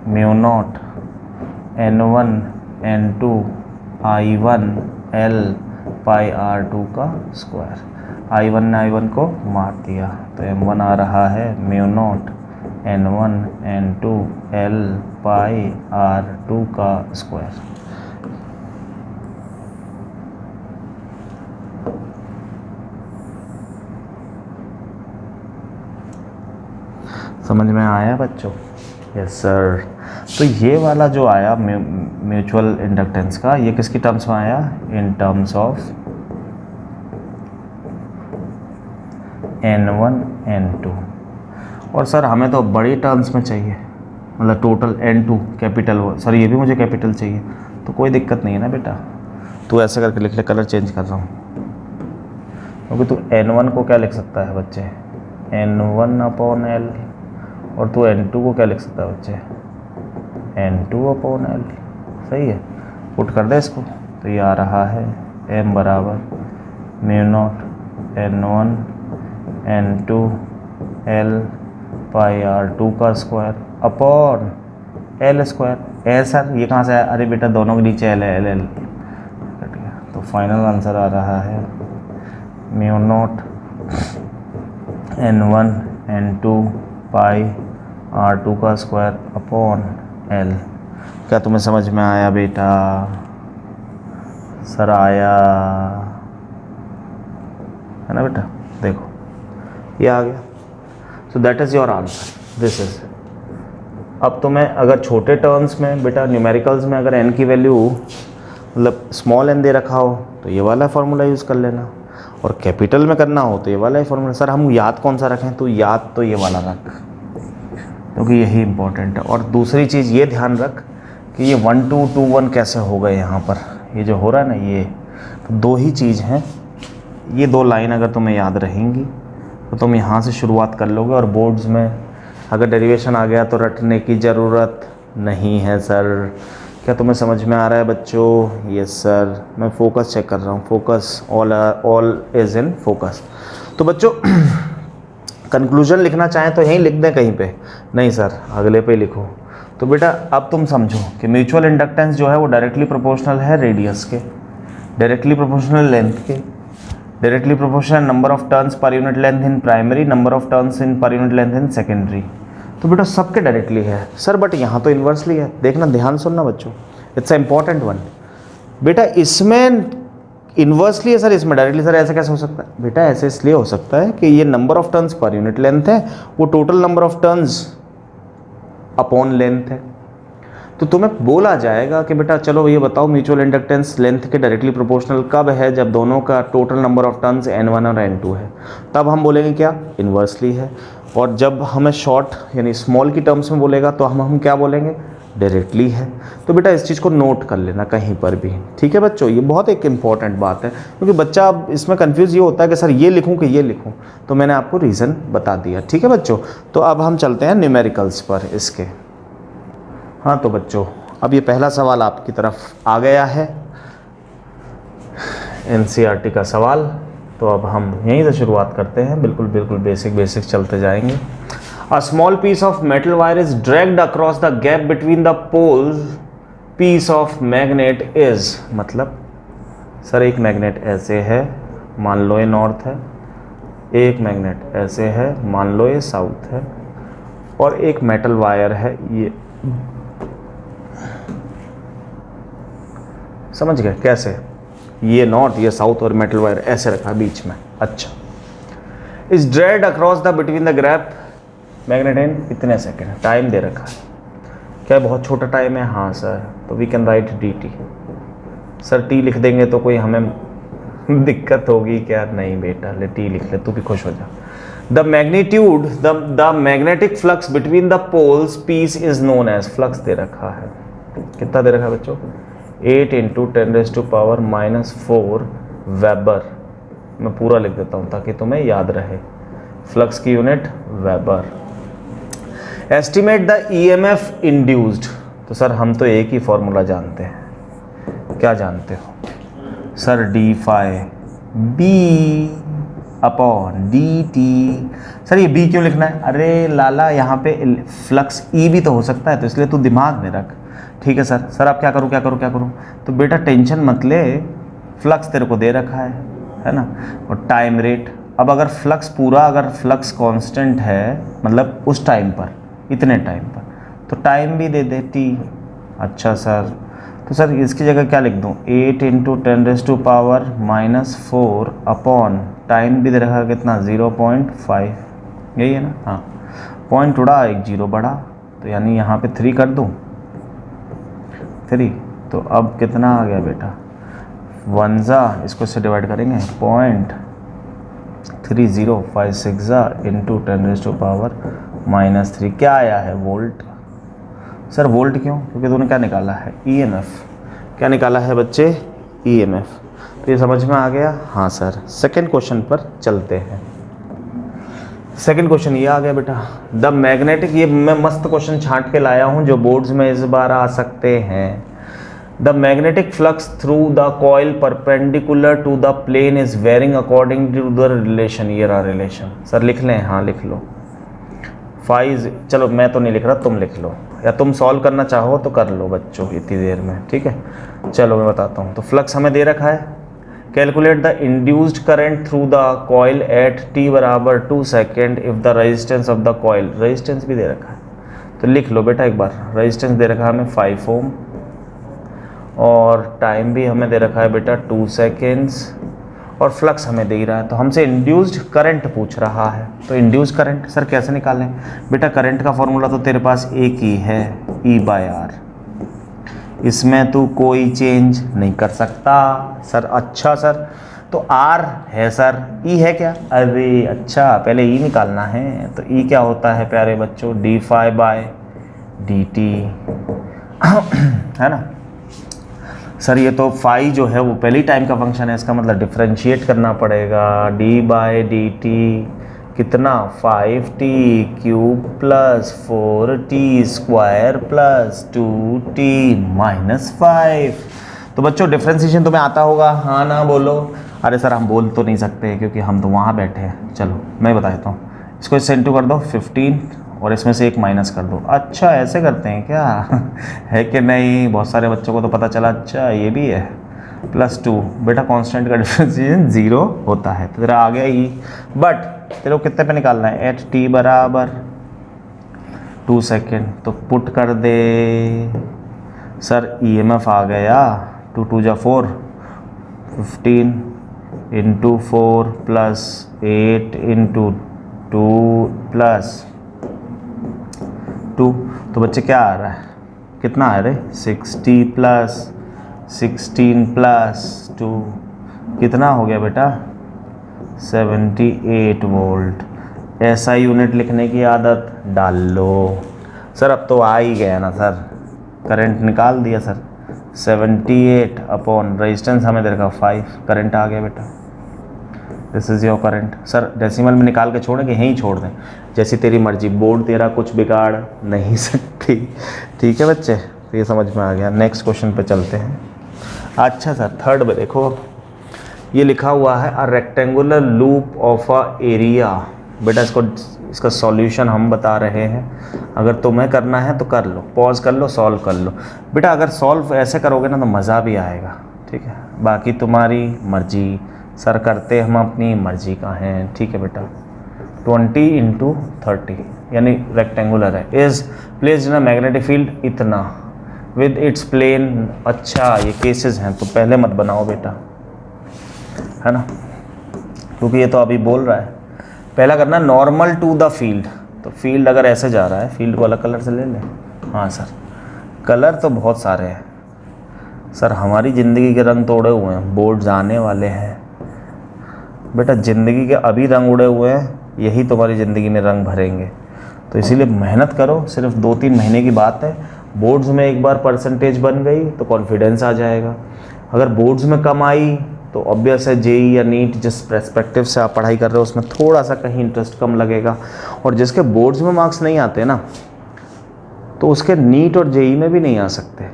mu naught N1 N2 I1 L पाई R2 का स्क्वायर। I1 ने I1 को मार दिया तो M1 आ रहा है mu naught N1 N2 L पाई R2 का स्क्वायर। समझ में आया बच्चों? Yes sir. तो ये वाला जो आया म्यूचुअल इंडक्टेंस का, ये किसकी टर्म्स में आया? In terms of N1 N2। और सर हमें तो बड़ी टर्म्स में चाहिए, मतलब टोटल N2 कैपिटल। सर ये भी मुझे कैपिटल चाहिए, तो कोई दिक्कत नहीं है ना बेटा, तू ऐसे करके लिख ले। कलर चेंज कर रहा हूँ क्योंकि तू N1 को क्या लिख सकता है बच्चे? N1 upon L। और तू N2 को क्या लिख सकता है बच्चे? N2 upon L। सही है, पुट कर दे इसको तो ये आ रहा है M बराबर mu naught N1 N2 L पाई R2 का स्क्वायर अपॉन L स्क्वायर। ए सर ये कहाँ से आया? अरे बेटा दोनों के नीचे L है, L कट गया। तो फाइनल आंसर आ रहा है म्यू नॉट N1 N2 पाई R2 का स्क्वायर अपॉन L। क्या तुम्हें समझ में आया बेटा? सर आया है ना बेटा? देखो ये आ गया। So that is your answer, this is. अब तुम्हें अगर छोटे टर्म्स में बेटा न्यूमेरिकल्स में अगर n की वैल्यू मतलब स्मॉल n दे रखा हो तो ये वाला फार्मूला यूज़ कर लेना, और कैपिटल में करना हो तो ये वाला ही फार्मूला। सर हम याद कौन सा रखें? तो याद तो ये वाला रख, क्योंकि यही इंपॉर्टेंट है। और दूसरी चीज़ ये ध्यान रख कि ये 1 2 2 1 कैसे हो गए यहाँ पर। ये जो हो रहा है ना, ये तो दो ही चीज़ हैं। ये दो लाइन अगर तुम्हें याद रहेंगी तो तुम यहाँ से शुरुआत कर लोगे, और बोर्ड्स में अगर डेरिवेशन आ गया तो रटने की ज़रूरत नहीं है सर। क्या तुम्हें समझ में आ रहा है बच्चों? Yes sir. मैं फोकस चेक कर रहा हूँ, focus all is in focus. तो बच्चों कंक्लूजन लिखना चाहें तो यहीं लिख दें कहीं पे? नहीं सर, अगले पे लिखो। तो बेटा अब तुम समझो कि म्यूचुअल इंडक्टेंस जो है वो डायरेक्टली प्रोपोर्शनल है रेडियस के, डायरेक्टली प्रोपोर्शनल लेंथ के, directly proportional number of turns per unit length in primary, number of turns in per unit length in secondary. तो बेटा सबके डायरेक्टली है सर, बट यहाँ तो इन्वर्सली है। देखना, ध्यान सुनना बच्चों, इट्स अ इंपॉर्टेंट वन। बेटा इसमें इन्वर्सली है सर, इसमें डायरेक्टली। सर ऐसा कैसे हो सकता है? बेटा ऐसे इसलिए हो सकता है कि ये number of turns per unit length है, वो total number of turns upon length है। तो तुम्हें बोला जाएगा कि बेटा चलो ये बताओ म्यूचुअल इंडक्टेंस लेंथ के डायरेक्टली प्रोपोर्शनल कब है? जब दोनों का total number of turns N1 और N2 है, तब हम बोलेंगे क्या? इन्वर्सली है। और जब हमें शॉर्ट यानी स्मॉल की टर्म्स में बोलेगा तो हम क्या बोलेंगे? डायरेक्टली है। तो बेटा इस चीज़ को नोट कर लेना कहीं पर भी, ठीक है बच्चों? ये बहुत एक इंपॉर्टेंट बात है, क्योंकि बच्चा अब इसमें कंफ्यूज ये होता है कि सर ये लिखूं कि ये लिखूं, तो मैंने आपको रीज़न बता दिया, ठीक है बच्चों? तो अब हम चलते हैं न्यूमेरिकल्स पर इसके। हाँ तो बच्चों अब ये पहला सवाल आपकी तरफ आ गया है, NCERT का सवाल। तो अब हम यहीं से शुरुआत करते हैं, बिल्कुल बेसिक चलते जाएंगे। A small piece of metal wire is dragged across the gap between the poles. Piece of magnet is, मतलब सर एक मैग्नेट ऐसे है, मान लो ये नॉर्थ है, एक मैग्नेट ऐसे है, मान लो ये साउथ है, और एक मेटल वायर है ये। समझ गए कैसे? ये नॉर्थ, ये साउथ, और मेटल वायर ऐसे रखा बीच में। अच्छा, is dragged across the between the gap magnet इन इतने सेकेंड। टाइम दे रखा है, क्या बहुत छोटा टाइम है? हाँ सर, तो we can write dt। Sir t लिख देंगे तो कोई हमें दिक्कत होगी क्या? नहीं बेटा, ले t लिख ले, तू भी खुश हो जा। The magnitude the magnetic flux between the poles piece is known as, flux दे रखा है, कितना दे रखा है बच्चों? 8 × 10⁻⁻⁴ वेबर। मैं पूरा लिख देता हूँ ताकि तुम्हें याद रहे। फ्लक्स की unit weber. Estimate the EMF induced, तो सर हम तो एक ही फॉर्मूला जानते हैं, क्या जानते हो sir? D phi B upon D T. Sir ये बी क्यों लिखना है? अरे लाला यहाँ पे फ्लक्स ई भी तो हो सकता है, तो इसलिए तू दिमाग में रख। ठीक है सर। सर आप क्या करूँ क्या करूँ क्या करूँ? तो बेटा टेंशन मत ले, फ्लक्स तेरे को दे रखा है ना, और टाइम रेट। अब अगर फ्लक्स पूरा, अगर फ्लक्स कांस्टेंट है मतलब उस टाइम पर, इतने टाइम पर, तो टाइम भी दे दे टी। अच्छा सर, तो सर इसकी जगह क्या लिख दूँ? 8 × 10⁻⁻4 अपॉन टाइम भी दे रखा है कितना? 0.5, यही है ना? हाँ, पॉइंट उड़ा, एक जीरो बढ़ा, तो यानी यहाँ पे 3 कर दूँ, 3। तो अब कितना आ गया बेटा? 1 इसको इससे डिवाइड करेंगे, 0.3056 × 10⁻³ क्या आया है? वोल्ट। सर वोल्ट क्यों? क्योंकि तूने क्या निकाला है? ईएमएफ। क्या निकाला है बच्चे? ईएमएफ। तो ये समझ में आ गया? हाँ सर। सेकंड क्वेश्चन पर चलते हैं। सेकंड क्वेश्चन ये आ गया बेटा, द मैग्नेटिक, ये मैं मस्त क्वेश्चन छांट के लाया हूँ जो बोर्ड्स में इस बार आ सकते हैं। The magnetic flux through the coil perpendicular to the plane is varying according to the relation. ये रहा रिलेशन। सर लिख लें? हाँ लिख लो। चलो मैं तो नहीं लिख रहा, तुम लिख लो, या तुम सॉल्व करना चाहो तो कर लो बच्चों इतनी देर में। ठीक है, चलो मैं बताता हूँ। तो फ्लक्स हमें दे रखा है, calculate the induced current through the coil at t = 2 second if the resistance of the coil, resistance भी दे रखा है तो लिख लो बेटा एक बार। रेजिस्टेंस दे रखा है हमें 5 ओम, और टाइम भी हमें दे रखा है बेटा 2 सेकेंड्स, और फ्लक्स हमें दे रहा है। तो हमसे इंड्यूस्ड करंट पूछ रहा है, तो इंड्यूस्ड करंट सर कैसे निकालें? बेटा करंट का फॉर्मूला तो तेरे पास एक ही है, E/R। इसमें तू कोई चेंज नहीं कर सकता सर। अच्छा सर, तो R है सर, E है क्या? अरे अच्छा, पहले E निकालना है। तो E क्या होता है प्यारे बच्चों? dφ/dt है ना सर। ये तो फाई जो है वो पहली टाइम का फंक्शन है, इसका मतलब डिफरेंशिएट करना पड़ेगा। d/dt कितना? 5t³ + 4t² + 2t - 5। तो बच्चों डिफरेंशिएशन तुम्हें आता होगा, हाँ ना बोलो? अरे सर हम बोल तो नहीं सकते क्योंकि हम तो वहाँ बैठे हैं। चलो मैं बता देता हूँ, इसको इससे इंटू कर दो 15 और इसमें से 1 माइनस कर दो। अच्छा ऐसे करते हैं क्या? है कि नहीं? बहुत सारे बच्चों को तो पता चला, अच्छा ये भी है। +2 बेटा कांस्टेंट का डिफरेंशिएशन 0 होता है, तो तेरा आ गया E। बट तेरे को कितने पे निकालना है? At t = 2 second. तो पुट कर दे सर, EMF आ गया 2 × 2 = 4, 15 × 4 + 8 × 2 + 2। तो बच्चे क्या आ रहा है? कितना आ रहा है? 60 + 16 + 2 कितना हो गया बेटा? 78 वोल्ट। ऐसा यूनिट लिखने की आदत डाल लो। सर अब तो आ ही गया ना सर, करंट निकाल दिया सर। 78 अपॉन रेजिस्टेंस हमें दे रखा 5, करंट आ गया बेटा। This is your current. Sir decimal में निकाल के छोड़ें कि यहीं छोड़ दें? जैसी तेरी मर्जी, बोर्ड तेरा कुछ बिगाड़ नहीं सकती। ठीक है बच्चे, तो ये समझ में आ गया। नेक्स्ट क्वेश्चन पे चलते हैं। अच्छा सर थर्ड में देखो, ये लिखा हुआ है a rectangular loop of a area. बेटा इसका सॉल्यूशन हम बता रहे हैं, अगर तुम्हें करना है तो कर लो, पॉज कर लो, सॉल्व कर लो। बेटा अगर सॉल्व ऐसे करोगे ना तो मज़ा भी आएगा। ठीक है, बाकी तुम्हारी मर्जी। सर करते हम अपनी मर्जी का हैं। ठीक है बेटा। 20 × 30 यानी रेक्टेंगुलर है, is placed in a magnetic field इतना विद इट्स प्लेन। अच्छा ये केसेस हैं तो पहले मत बनाओ बेटा, है ना, क्योंकि ये तो अभी बोल रहा है। पहला करना नॉर्मल टू द फील्ड। तो फील्ड अगर ऐसे जा रहा है, फील्ड को अलग कलर से ले लें। हाँ सर, कलर तो बहुत सारे हैं सर, हमारी ज़िंदगी के रंग तो उड़े हुए हैं, बोर्ड जाने वाले हैं बेटा। ज़िंदगी के अभी रंग उड़े हुए हैं, यही तुम्हारी ज़िंदगी में रंग भरेंगे। तो इसीलिए मेहनत करो, सिर्फ 2-3 महीने की बात है। बोर्ड्स में एक बार परसेंटेज बन गई तो कॉन्फिडेंस आ जाएगा। अगर बोर्ड्स में कम आई तो ऑब्वियस है जेई या नीट जिस पर्सपेक्टिव से आप पढ़ाई कर रहे हो उसमें थोड़ा सा कहीं इंटरेस्ट कम लगेगा, और जिसके बोर्ड्स में मार्क्स नहीं आते ना तो उसके नीट और जेई में भी नहीं आ सकते।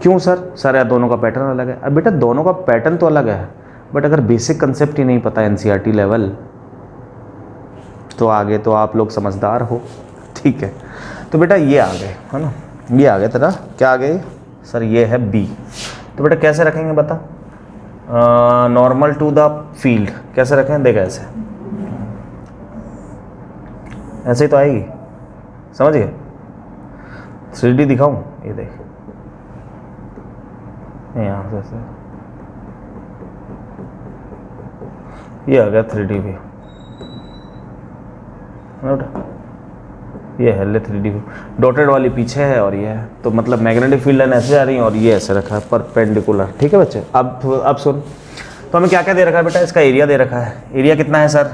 क्यों सर यार दोनों का पैटर्न अलग है। अब बेटा दोनों का पैटर्न तो अलग है, बट अगर बेसिक कंसेप्ट ही नहीं पता एनसीईआरटी लेवल, तो आगे तो आप लोग समझदार हो, ठीक है। तो बेटा ये आ गए, है ना, ये आ गए तेरा, क्या आ गए सर, ये है बी। तो बेटा कैसे रखेंगे बता, नॉर्मल टू द फील्ड कैसे रखें, देख ऐसे, ऐसे ही तो आएगी, समझ गए। 3D दिखाऊं, ये देख, यहाँ से ऐसे ये आ गया 3D व्यू, ये है ले 3D व्यू, डॉटेड वाली पीछे है और ये है, तो मतलब मैग्नेटिक फील्ड लाइन ऐसे आ रही है और ये ऐसे रखा है परपेंडिकुलर, ठीक है बच्चे। अब सुन, तो हमें क्या क्या दे रखा है बेटा, इसका एरिया दे रखा है। एरिया कितना है सर,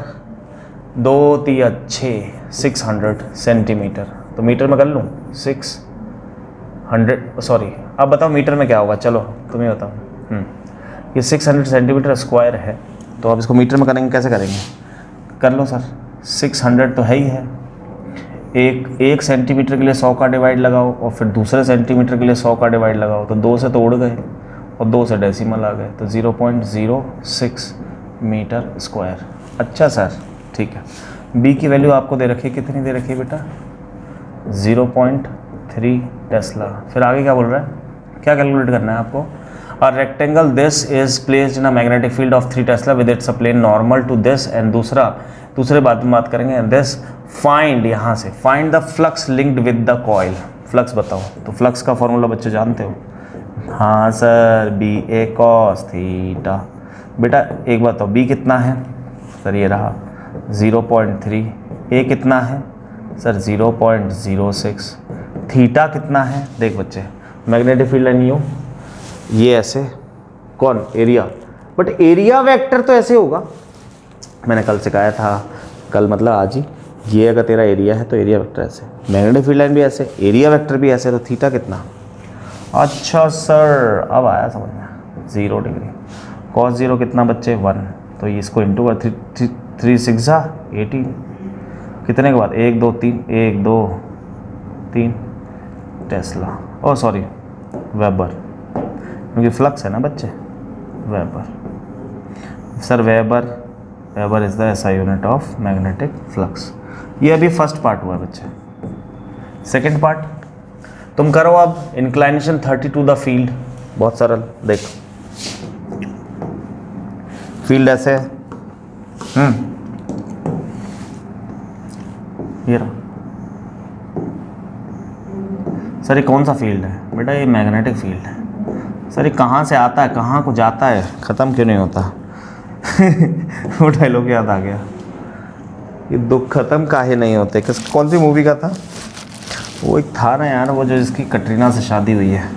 2 3 6 600 सेंटीमीटर, तो मीटर में कर लूँ 600, सॉरी अब बताओ मीटर में क्या होगा, चलो तुम ही बताओ। ये 600 सेंटीमीटर स्क्वायर है, तो अब इसको मीटर में करेंगे, कैसे करेंगे, कर लो सर। 600 तो है ही है, एक सेंटीमीटर के लिए 100 का डिवाइड लगाओ और फिर दूसरे सेंटीमीटर के लिए 100 का डिवाइड लगाओ, तो 2 से तो उड़ गए और 2 से डेसिमल आ गए, तो 0.06 मीटर स्क्वायर। अच्छा सर ठीक है, बी की वैल्यू आपको दे रखी है, कितनी दे रखी है बेटा, 0.3 टेस्ला। फिर आगे क्या बोल रहा है, क्या कैलकुलेट करना है आपको, a rectangle this is placed in a magnetic field of 3 tesla with its a plane normal to this, and दूसरे बात करेंगे दिस, फाइंड, यहाँ से find the flux linked with the coil. Flux बताओ, तो फ्लक्स का फॉर्मूला बच्चे जानते हो, हाँ sir B A cos theta. बेटा एक बात बताओ, बी कितना है सर, ये रहा 0.3, ए कितना है सर 0.06, थीटा कितना है, देख बच्चे मैग्नेटिक फील्ड लाइन यूँ, ये ऐसे, कौन एरिया, बट एरिया वेक्टर तो ऐसे होगा, मैंने कल सिखाया था, कल मतलब आज ही, ये अगर तेरा एरिया है तो एरिया वेक्टर ऐसे, मैग्नेटिक फील्ड लाइन भी ऐसे, एरिया वेक्टर भी ऐसे, तो थीटा कितना, अच्छा सर अब आया समझ में, 0 डिग्री, cos 0 कितना बच्चे 1, तो ये इसको इंटू कर 3 6 18, कितने के बाद 1 2 3 1 2 3 टेस्ला, ओ सॉरी वेबर, क्योंकि फ्लक्स है ना बच्चे, weber sir, weber is the SI unit of magnetic flux. ये अभी फर्स्ट पार्ट हुआ बच्चे। सेकंड पार्ट तुम करो अब, इंक्लाइनेशन 30 टू द फील्ड, बहुत सरल, देख फील्ड ऐसे है, ये रहा सर, ये कौन सा फील्ड है बेटा, ये मैग्नेटिक फील्ड है सर, ये कहाँ से आता है कहाँ को जाता है, ख़त्म क्यों नहीं होता वो डायलॉग याद आ गया, ये दुख खत्म काहे नहीं होते, कौन सी मूवी का था वो, एक था ना यार वो जो जिसकी कटरीना से शादी हुई है,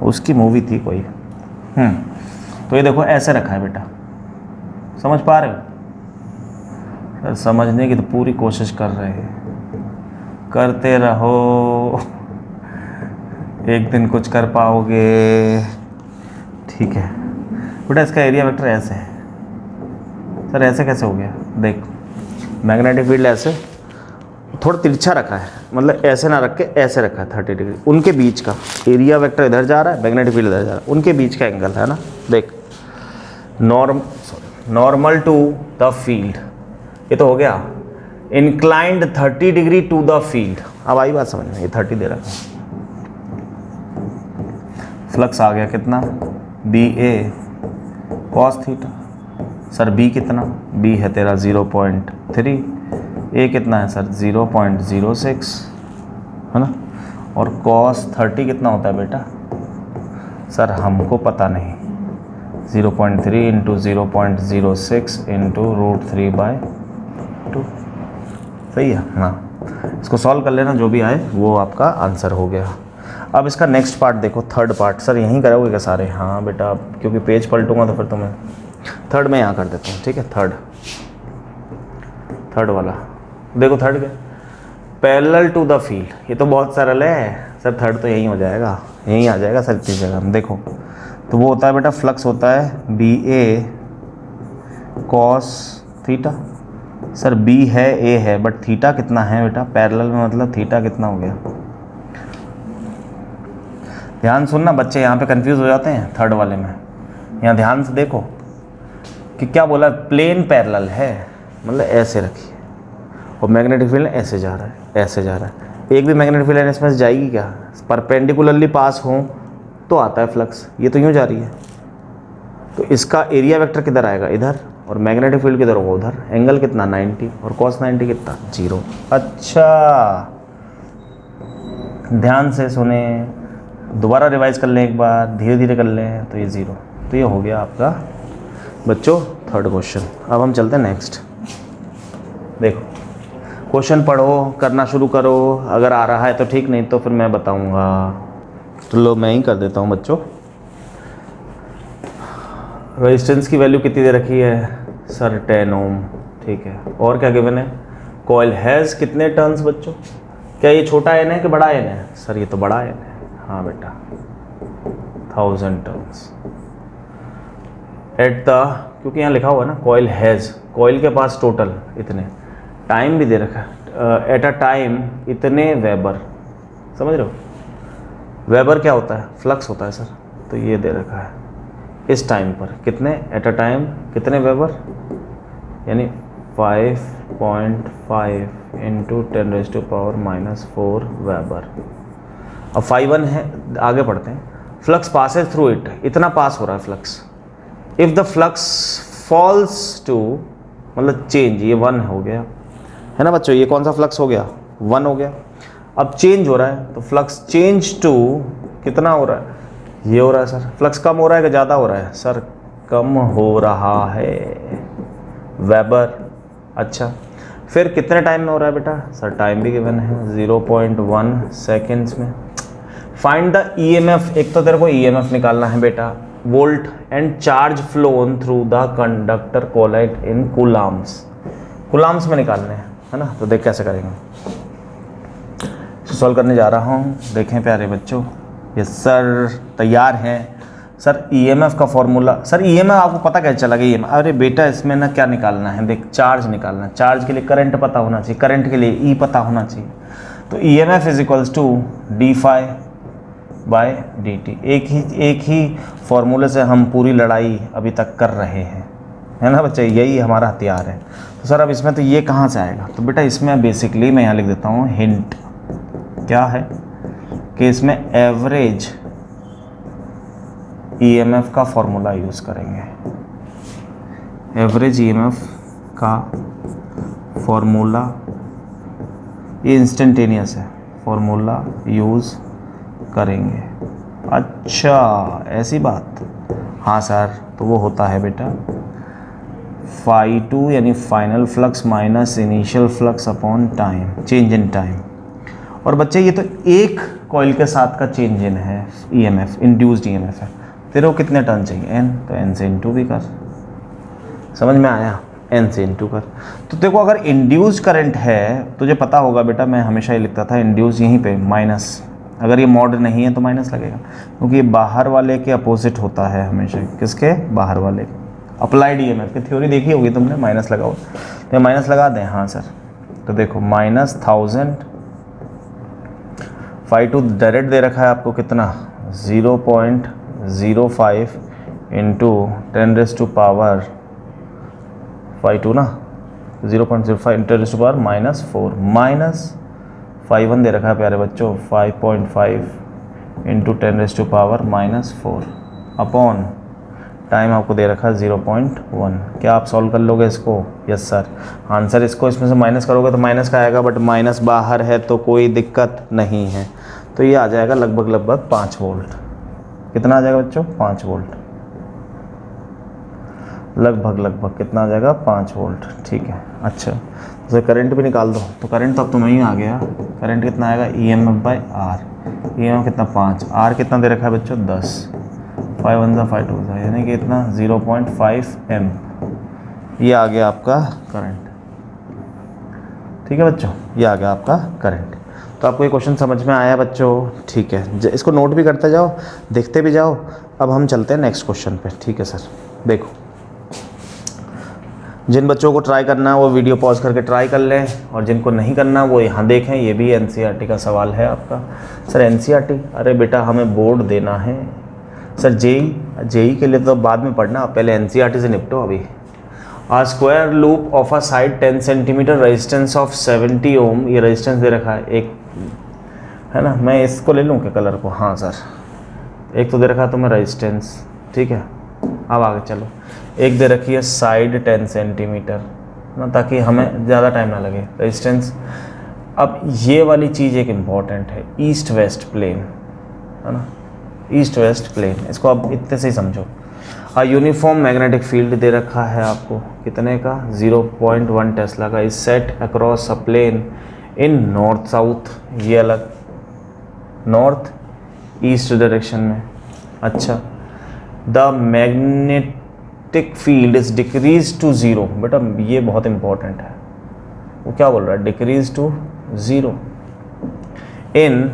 उसकी मूवी थी कोई। तो ये देखो ऐसे रखा है बेटा, समझ पा रहे हो सर, समझने की तो पूरी कोशिश कर रहे हैं, करते रहो, एक दिन कुछ कर पाओगे, ठीक है बेटा। इसका एरिया वेक्टर ऐसे है सर, ऐसे कैसे हो गया, देख मैग्नेटिक फील्ड ऐसे थोड़ा तिरछा रखा है, मतलब ऐसे ना रख के ऐसे रखा है 30 डिग्री, उनके बीच का एरिया वेक्टर इधर जा रहा है, मैग्नेटिक फील्ड इधर जा रहा है, उनके बीच का एंगल है ना, देख नॉर्मल टू द फील्ड, ये तो हो गया, inclined 30 degree to the field. अब आई बात समझ में, ये 30 दे रहा है, फ्लक्स आ गया कितना, B A cos theta, sir B कितना, बी है तेरा 0.3, ए कितना है सर 0.06, है ना, और cos 30 कितना होता है बेटा, सर हमको पता नहीं, 0.3 इंटू 0.06 इंटू √3/2, सही है ना। इसको सॉल्व कर लेना, जो भी आए वो आपका आंसर हो गया। अब इसका नेक्स्ट पार्ट देखो, थर्ड पार्ट, सर यहीं करोगे क्या सारे, हाँ बेटा क्योंकि पेज पलटूंगा तो फिर तुम्हें, थर्ड में यहाँ कर देता हूँ, ठीक है। थर्ड वाला देखो, थर्ड क्या, पैरेलल टू द फील्ड, ये तो बहुत सरल है सर, थर्ड तो यहीं हो जाएगा, यहीं आ जाएगा सर इतनी जगह में, देखो तो वो होता है बेटा फ्लक्स होता है B A cos theta. Sir B है ए है बट थीटा कितना है बेटा, पैरेलल में मतलब थीटा कितना हो गया। ध्यान सुनना बच्चे, यहाँ पे कंफ्यूज हो जाते हैं थर्ड वाले में। यहाँ ध्यान से देखो कि क्या बोला, प्लेन पैरेलल है मतलब ऐसे रखिए और मैग्नेटिक फील्ड ऐसे जा रहा है, ऐसे जा रहा है। एक भी मैग्नेटिक फील्ड इसमें से जाएगी क्या, परपेंडिकुलरली पास हो तो आता है फ्लक्स। ये तो यूँ जा रही है तो इसका एरिया वेक्टर किधर आएगा, इधर, और मैग्नेटिक फील्ड किधर होगा, उधर। एंगल कितना 90 और कॉस 90 कितना 0। अच्छा ध्यान से सुने, दोबारा रिवाइज कर लें एक बार, धीरे धीरे कर लें, तो ये 0। तो ये हो गया आपका बच्चों थर्ड क्वेश्चन। अब हम चलते हैं नेक्स्ट। देखो क्वेश्चन पढ़ो, करना शुरू करो, अगर आ रहा है तो ठीक, नहीं तो फिर मैं बताऊंगा। तो लो मैं ही कर देता हूँ बच्चों। रेजिस्टेंस की वैल्यू कितनी दे रखी है सर, 10 ओम, ठीक है। और क्या गिवन है, कॉइल हैज़ कितने टर्न्स बच्चों, क्या ये छोटा एन है कि बड़ा एन है, सर ये तो बड़ा एन है। हाँ बेटा 1000 टर्न्स एट द, क्योंकि यहाँ लिखा हुआ है ना कॉइल हैज़, कॉइल के पास टोटल इतने, टाइम भी दे रखा है एट अ टाइम इतने वेबर, समझ रहे हो। वेबर क्या होता है, फ्लक्स होता है सर। तो ये दे रखा है इस टाइम पर कितने, एट अ टाइम कितने वेबर, यानी 5.5 इंटू 10⁻⁻⁴ वेबर। अब 5 है, आगे बढ़ते हैं। फ्लक्स पासेज थ्रू इट, इतना पास हो रहा है flux. If the flux falls to, मतलब चेंज, ये 1 हो गया है ना बच्चों, ये कौन सा फ्लक्स हो गया 1 हो गया। अब चेंज हो रहा है तो फ्लक्स चेंज टू कितना हो रहा है, ये हो रहा है सर। फ्लक्स कम हो रहा है कि ज़्यादा हो रहा है सर, कम हो रहा है वेबर। अच्छा फिर कितने टाइम में हो रहा है बेटा, सर टाइम भी गिवन है 0.1 सेकेंड्स में। फाइंड द ईएमएफ, एक तो तेरे को ईएमएफ निकालना है बेटा, volt and charge flown through the conductor collide in coulombs, coulombs में निकालने हैं है ना। तो देख कैसे करेंगे, सॉल्व करने जा रहा हूँ, देखें प्यारे बच्चों। यस सर तैयार हैं सर। ईएमएफ का फॉर्मूला, सर ईएमएफ आपको पता कैसे चला गया ईएमएफ, अरे बेटा इसमें ना क्या निकालना है, देख चार्ज निकालना है, चार्ज के लिए करंट पता होना चाहिए, करंट के लिए ई पता होना चाहिए। तो EMF is equals to d∅/dt। एक ही फॉर्मूले से हम पूरी लड़ाई अभी तक कर रहे हैं, है ना बच्चे, यही हमारा हथियार है। तो सर अब इसमें तो ये कहाँ से आएगा, तो बेटा इसमें बेसिकली मैं यहाँ लिख देता हूँ हिंट, क्या है कि इसमें एवरेज ईएमएफ का फॉर्मूला यूज़ करेंगे। एवरेज ईएमएफ का फॉर्मूला, ये इंस्टेंटेनियस है, फॉर्मूला यूज़ करेंगे। अच्छा ऐसी बात, हाँ सर। तो वो होता है बेटा φ2 यानी final flux minus initial flux upon time, change in time. और बच्चे ये तो एक कॉइल के साथ का चेंज इन है, ईएमएफ इंड्यूस्ड ईएमएफ है। तेरे को कितने टर्न चाहिए, एन, तो एन से इनटू भी कर, समझ में आया, एन से इनटू कर। तो देखो अगर इंड्यूस्ड करंट है, तुझे पता होगा बेटा, मैं हमेशा ही लिखता था इंड्यूस यहीं पे माइनस, अगर ये मॉड नहीं है तो माइनस लगेगा, क्योंकि ये बाहर वाले के अपोजिट होता है हमेशा। किसके, बाहर वाले। अप्लाइड ईएमएफ की थ्योरी देखी होगी तुमने, माइनस लगा हुआ, तो माइनस लगा दें, हाँ सर। तो देखो -1000, φ2 डायरेक्ट दे रखा है आपको कितना 0.05 इंटू 10⁻⁻, φ2 ना 0.05 इंटू 10⁻⁻⁴, माइनस φ1 दे रखा है प्यारे बच्चों 5.5 इंटू 10⁻⁻⁴ अपॉन टाइम आपको दे रखा है 0.1। क्या आप सॉल्व कर लोगे इसको, यस सर। आंसर इसको इसमें से माइनस करोगे तो माइनस का आएगा, बट माइनस बाहर है तो कोई दिक्कत नहीं है। तो ये आ जाएगा लगभग 5 वोल्ट। कितना आ जाएगा बच्चों, 5 वोल्ट, लगभग कितना आ जाएगा, 5 वोल्ट, ठीक है। अच्छा तो करंट भी निकाल दो, तो करंट तो अब तुम्हें ही आ गया। करंट कितना आएगा, EMF/R, EMF कितना 5, R कितना दे रखा है बच्चों 10, 5 1 5 2 यानी कि इतना 0.5 एम्प, ये आ गया आपका करंट, ठीक है बच्चों, ये आ गया आपका करंट। तो आपको ये क्वेश्चन समझ में आया बच्चों? ठीक है, इसको नोट भी करते जाओ, देखते भी जाओ। अब हम चलते हैं नेक्स्ट क्वेश्चन पे। ठीक है सर, देखो जिन बच्चों को ट्राई करना है वो वीडियो पॉज करके ट्राई कर लें, और जिनको नहीं करना वो यहाँ देखें। ये भी एनसीईआरटी का सवाल है आपका। Sir NCERT? अरे बेटा हमें बोर्ड देना है सर। जेई के लिए तो बाद में पढ़ना, पहले एनसीईआरटी से निपटो अभी। A square loop of a side 10 centimetre, resistance of 70 ohm. ये रेजिस्टेंस दे रखा है एक, है ना। मैं इसको ले लूँ क्या कलर को? हाँ सर, एक तो दे रखा है तुम्हें रेजिस्टेंस, ठीक है। अब आगे चलो, एक दे रखी है साइड 10 सेंटीमीटर ना, ताकि हमें ज़्यादा टाइम ना लगे। रेजिस्टेंस, अब ये वाली चीज़ एक इम्पॉर्टेंट है, ईस्ट वेस्ट प्लेन, है ना, ईस्ट वेस्ट प्लेन। इसको अब इतने से ही समझो। यूनिफॉर्म मैग्नेटिक फील्ड दे रखा है आपको, कितने का? 0.1 टेस्ला का। Is set across a plane in north south, ये अलग नॉर्थ ईस्ट डायरेक्शन में। अच्छा, the magnetic field is decrease to 0। बेटा ये बहुत इंपॉर्टेंट है, वो क्या बोल रहा है? डिक्रीज टू 0 इन,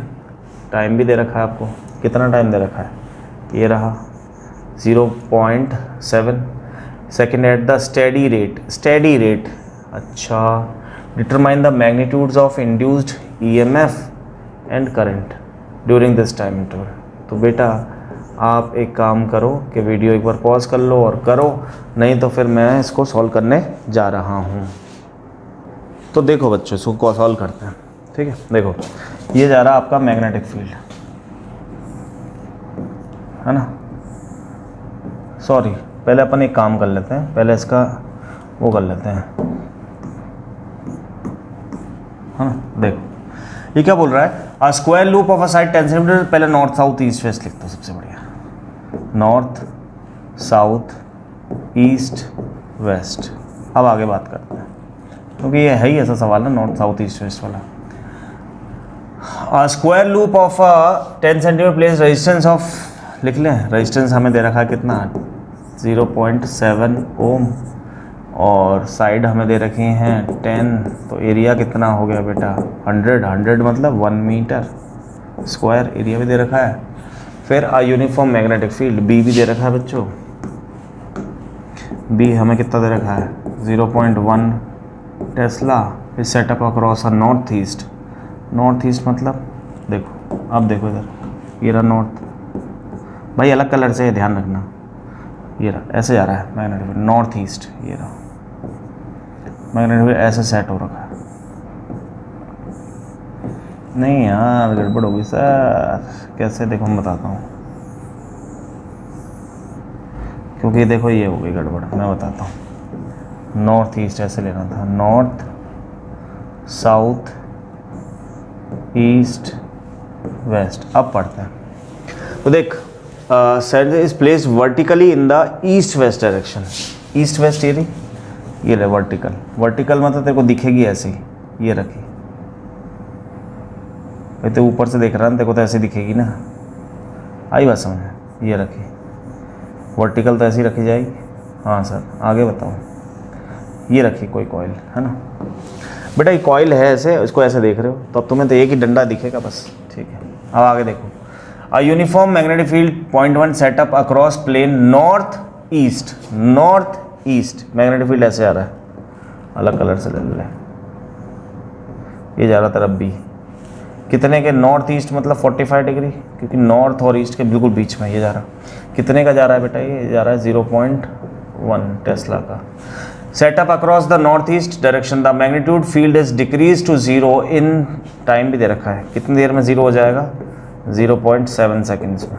टाइम भी दे रखा है आपको, कितना टाइम दे रखा है? ये रहा 0.7 second at the steady rate. अच्छा, determine the magnitudes of induced EMF and current during this time interval. तो बेटा आप एक काम करो कि वीडियो एक बार पॉज कर लो और करो, नहीं तो फिर मैं इसको सॉल्व करने जा रहा हूँ। तो देखो बच्चों, इसको सॉल्व करते हैं। ठीक है, देखो ये जा रहा आपका मैग्नेटिक फील्ड, है ना। सॉरी, पहले अपन एक काम कर लेते हैं, पहले इसका वो कर लेते हैं, है ना। देखो ये क्या बोल रहा है? A square loop of a side 10 centimetre. पहले नॉर्थ साउथ ईस्ट वेस्ट लिखता हूँ, सबसे बढ़िया। North south east west. अब आगे बात करते हैं, क्योंकि ये है ही ऐसा सवाल है, नॉर्थ साउथ ईस्ट वेस्ट वाला। Square loop of a 10 centimetre place resistance of, लिख लें रेजिस्टेंस हमें दे रखा है कितना? 0.7 ओम, और साइड हमें दे रखी हैं 10। तो एरिया कितना हो गया बेटा? 100 मतलब 1 मीटर स्क्वायर एरिया भी दे रखा है। फिर यूनिफॉर्म मैग्नेटिक फील्ड बी भी दे रखा है बच्चों। बी हमें कितना दे रखा है? 0.1 टेस्ला। फिर setup across a north east मतलब देखो, अब देखो इधर, ये रहा नॉर्थ। भाई अलग कलर से ध्यान रखना, ये रहा ऐसे जा रहा है मैग्नेटिक फील्ड नॉर्थ ईस्ट। ये रहा मैग्नेटिक फील्ड ऐसे सेट हो रखा है। नहीं यार गड़बड़ होगी सर, कैसे? देखो मैं बताता हूँ, क्योंकि देखो ये हो गई गड़बड़, मैं बताता हूँ। नॉर्थ ईस्ट ऐसे लेना था, नॉर्थ साउथ ईस्ट वेस्ट। अब पढ़ते हैं, तो देख centre is placed vertically in the east west direction. East west ये रही, ये रहे वर्टिकल। वर्टिकल मतलब तेरे को दिखेगी ऐसी, ये रखी। भाई तो ऊपर से देख रहा है, तेरे को तो ऐसे दिखेगी ना, आई बात समझ? ये रखी वर्टिकल, तो ऐसी रखी जाएगी। हाँ सर, आगे बताओ। ये रखी कोई कॉइल, है ना बेटा, ये कॉइल है ऐसे, इसको ऐसे देख रहे हो, तो अब तुम्हें तो एक ही डंडा दिखेगा बस। ठीक है, अब आगे देखो। A uniform magnetic field 0.1 set up across plane north east magnetic field ऐसे आ रहा है, अलग कलर से ले ले। ये जा रहा तरफ बी, कितने के? नॉर्थ ईस्ट मतलब 45 डिग्री, क्योंकि नॉर्थ और ईस्ट के बिल्कुल बीच में ये जा रहा। कितने का जा रहा है बेटा? ये जा रहा है 0.1 टेस्ला का। Setup across the north east direction, the magnitude field is decrease to 0 in, time भी दे रखा है, कितनी देर में 0 हो जाएगा? 0.7 सेकेंड्स में।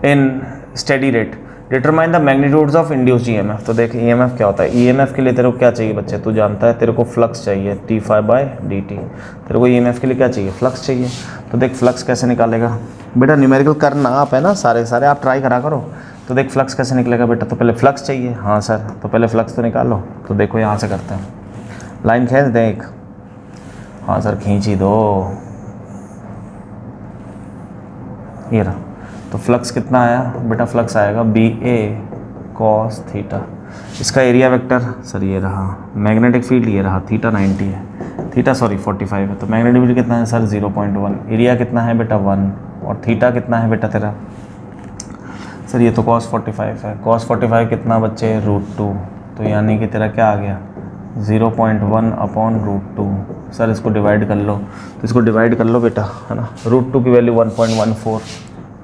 In steady rate, determine the magnitudes of induced EMF. तो देख ईएमएफ क्या होता है? ईएमएफ के लिए तेरे को क्या चाहिए बच्चे? तू जानता है, तेरे को फ्लक्स चाहिए, d∅/dt। तेरे को ईएमएफ के लिए क्या चाहिए? फ्लक्स चाहिए। तो देख फ्लक्स कैसे निकालेगा बेटा? न्यूमेरिकल करना आप है ना, सारे आप ट्राई करा करो। तो देख फ्लक्स कैसे निकलेगा बेटा? तो पहले फ्लक्स चाहिए। हाँ सर, तो पहले फ्लक्स तो निकालो। तो देखो यहाँ से करते हैं, लाइन खींच दें एक। हाँ सर खींच ही दो, ये रहा। तो फ्लक्स कितना आया बेटा? फ्लक्स आएगा BA cos थीटा। इसका एरिया वेक्टर सर ये रहा, मैग्नेटिक फील्ड ये रहा, थीटा 90 है। थीटा सॉरी 45 है, तो मैग्नेटिक फील्ड कितना है सर 0.1, एरिया कितना है बेटा 1, और थीटा कितना है बेटा तेरा सर ये तो cos 45 है, cos 45 कितना बच्चे √2, तो यानी कि तेरा क्या आ गया 0.1 अपॉन √2। सर इसको डिवाइड कर लो, तो इसको डिवाइड कर लो बेटा, है ना, √2 की वैल्यू 1.14,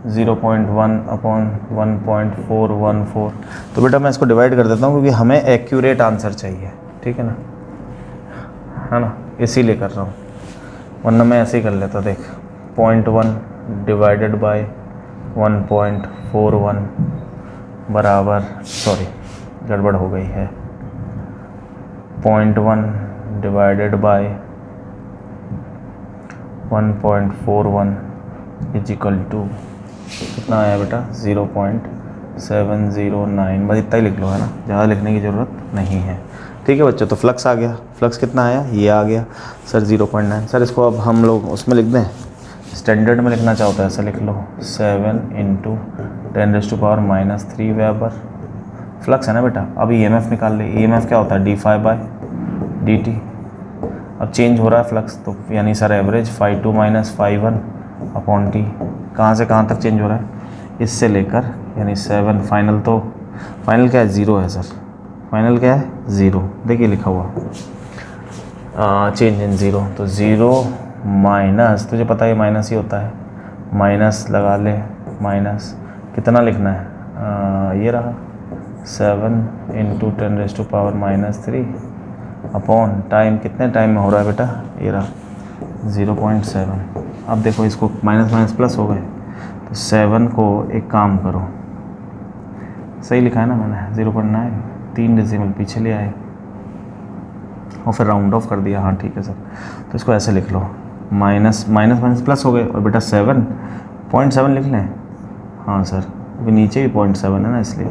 0.1 अपॉन 1.414। तो बेटा मैं इसको डिवाइड कर देता हूँ क्योंकि हमें एक्यूरेट आंसर चाहिए, ठीक है ना, इसीलिए कर रहा हूँ, वरना मैं ऐसे ही कर लेता। देख 0.1 डिवाइडेड बाय 1.41 बराबर, सॉरी गड़बड़ हो गई है, 0.1 divided by 1.41 is equal to कितना आया बेटा 0.709। बस इतना ही लिख लो, है ना, ज़्यादा लिखने की ज़रूरत नहीं है। ठीक है बच्चों, तो फ्लक्स आ गया, फ्लक्स कितना आया, ये आ गया सर 0.9। सर इसको अब हम लोग उसमें लिख दें, स्टैंडर्ड में लिखना चाहता है, ऐसा लिख लो 7 × 10⁻³ वेबर। फ्लक्स है ना बेटा, अब EMF निकाल ले, EMF क्या होता है d∅dt। अब चेंज हो रहा है फ्लक्स, तो यानी सर एवरेज ∅2 - ∅1 अपॉन t, कहाँ से कहाँ तक चेंज हो रहा है, इससे लेकर यानी 7, फाइनल तो फाइनल क्या है 0 है सर, फाइनल क्या है 0, देखिए लिखा हुआ चेंज इन 0, तो 0 माइनस, तुझे पता है माइनस ही होता है, माइनस लगा ले, माइनस कितना लिखना है ये रहा 7 × 10⁻³ अपॉन टाइम, कितने टाइम में हो रहा है बेटा, ये रहा 0.7। अब देखो इसको माइनस माइनस प्लस हो गए, तो 7 को एक काम करो, सही लिखा है ना मैंने 0.9, 3 डेसिमल पीछे ले आए और फिर राउंड ऑफ कर दिया, हाँ ठीक है सर। तो इसको ऐसे लिख लो, माइनस माइनस माइनस प्लस हो गए, और बेटा 7.7 लिख लें, हाँ सर, अभी नीचे भी 0.7 है ना, इसलिए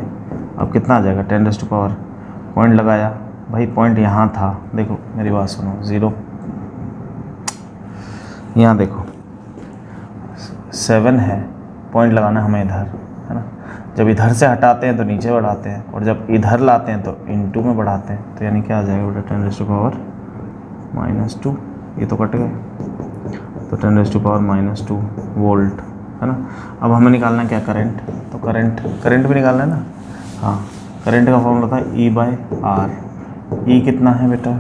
अब कितना आ जाएगा 10⁻, पॉइंट लगाया भाई, पॉइंट यहाँ था, देखो मेरी बात सुनो, 0 यहाँ देखो 7 है, पॉइंट लगाना हमें इधर, है ना, जब इधर से हटाते हैं तो नीचे बढ़ाते हैं, और जब इधर लाते हैं तो इनटू में बढ़ाते हैं, तो यानी क्या आ जाएगा बेटा 10⁻², ये तो कट गए, तो 10⁻² वोल्ट, है ना। अब हमें निकालना क्या करंट, तो करंट भी निकालना है ना, हाँ, करंट का फॉर्मूला था E/R, E कितना है बेटा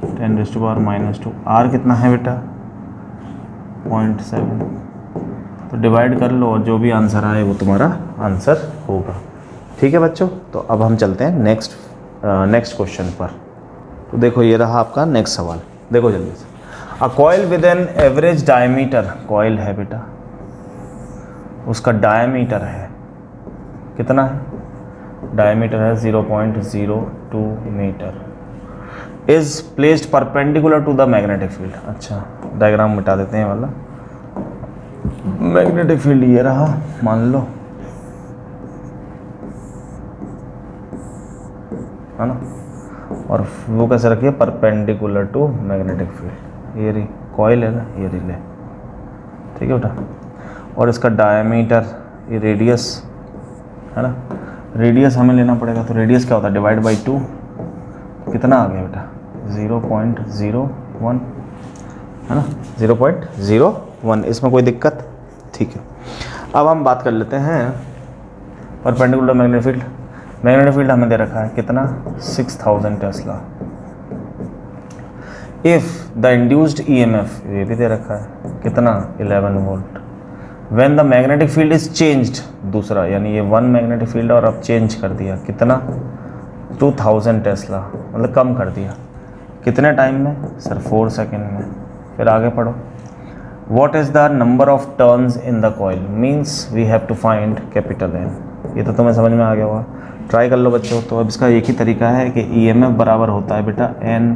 10⁻², R कितना है बेटा 0.7, तो डिवाइड कर लो और जो भी आंसर आए वो तुम्हारा आंसर होगा। ठीक है बच्चों, तो अब हम चलते हैं नेक्स्ट क्वेश्चन पर। तो देखो ये रहा आपका नेक्स्ट सवाल, देखो जल्दी से। A coil with an average diameter, coil है बेटा, उसका डायमीटर है कितना है, डायमीटर है 0.02 metre, is placed perpendicular to the magnetic field. अच्छा डायग्राम मिटा देते हैं वाला, मैग्नेटिक फील्ड ये रहा मान लो, है ना, और वो कैसे रखिए परपेंडिकुलर टू मैग्नेटिक फील्ड, ये रही कॉइल है ना, ये रिले, ठीक है बेटा, और इसका डायमीटर ये रेडियस है ना, रेडियस हमें लेना पड़ेगा, तो रेडियस क्या होता है डिवाइड बाई 2, कितना आ गया बेटा 0.01, है ना 0.01, इसमें कोई दिक्कत, ठीक है। अब हम बात कर लेते हैं perpendicular magnetic field. Magnetic field हमें दे रखा है कितना 6000 Tesla, if the induced EMF ये भी दे रखा है कितना 11 volt, when the magnetic field is changed, दूसरा यानी ये 1 मैग्नेटिक फील्ड और अब चेंज कर दिया कितना 2000 टेस्ला, मतलब कम कर दिया, कितने टाइम में सर 4 सेकेंड में। फिर आगे पढ़ो, what is the number of turns in the coil, means we have to find capital N। ये तो तुम्हें समझ में आ गया होगा, ट्राई कर लो बच्चों। तो अब इसका एक ही तरीका है कि EMF बराबर होता है बेटा N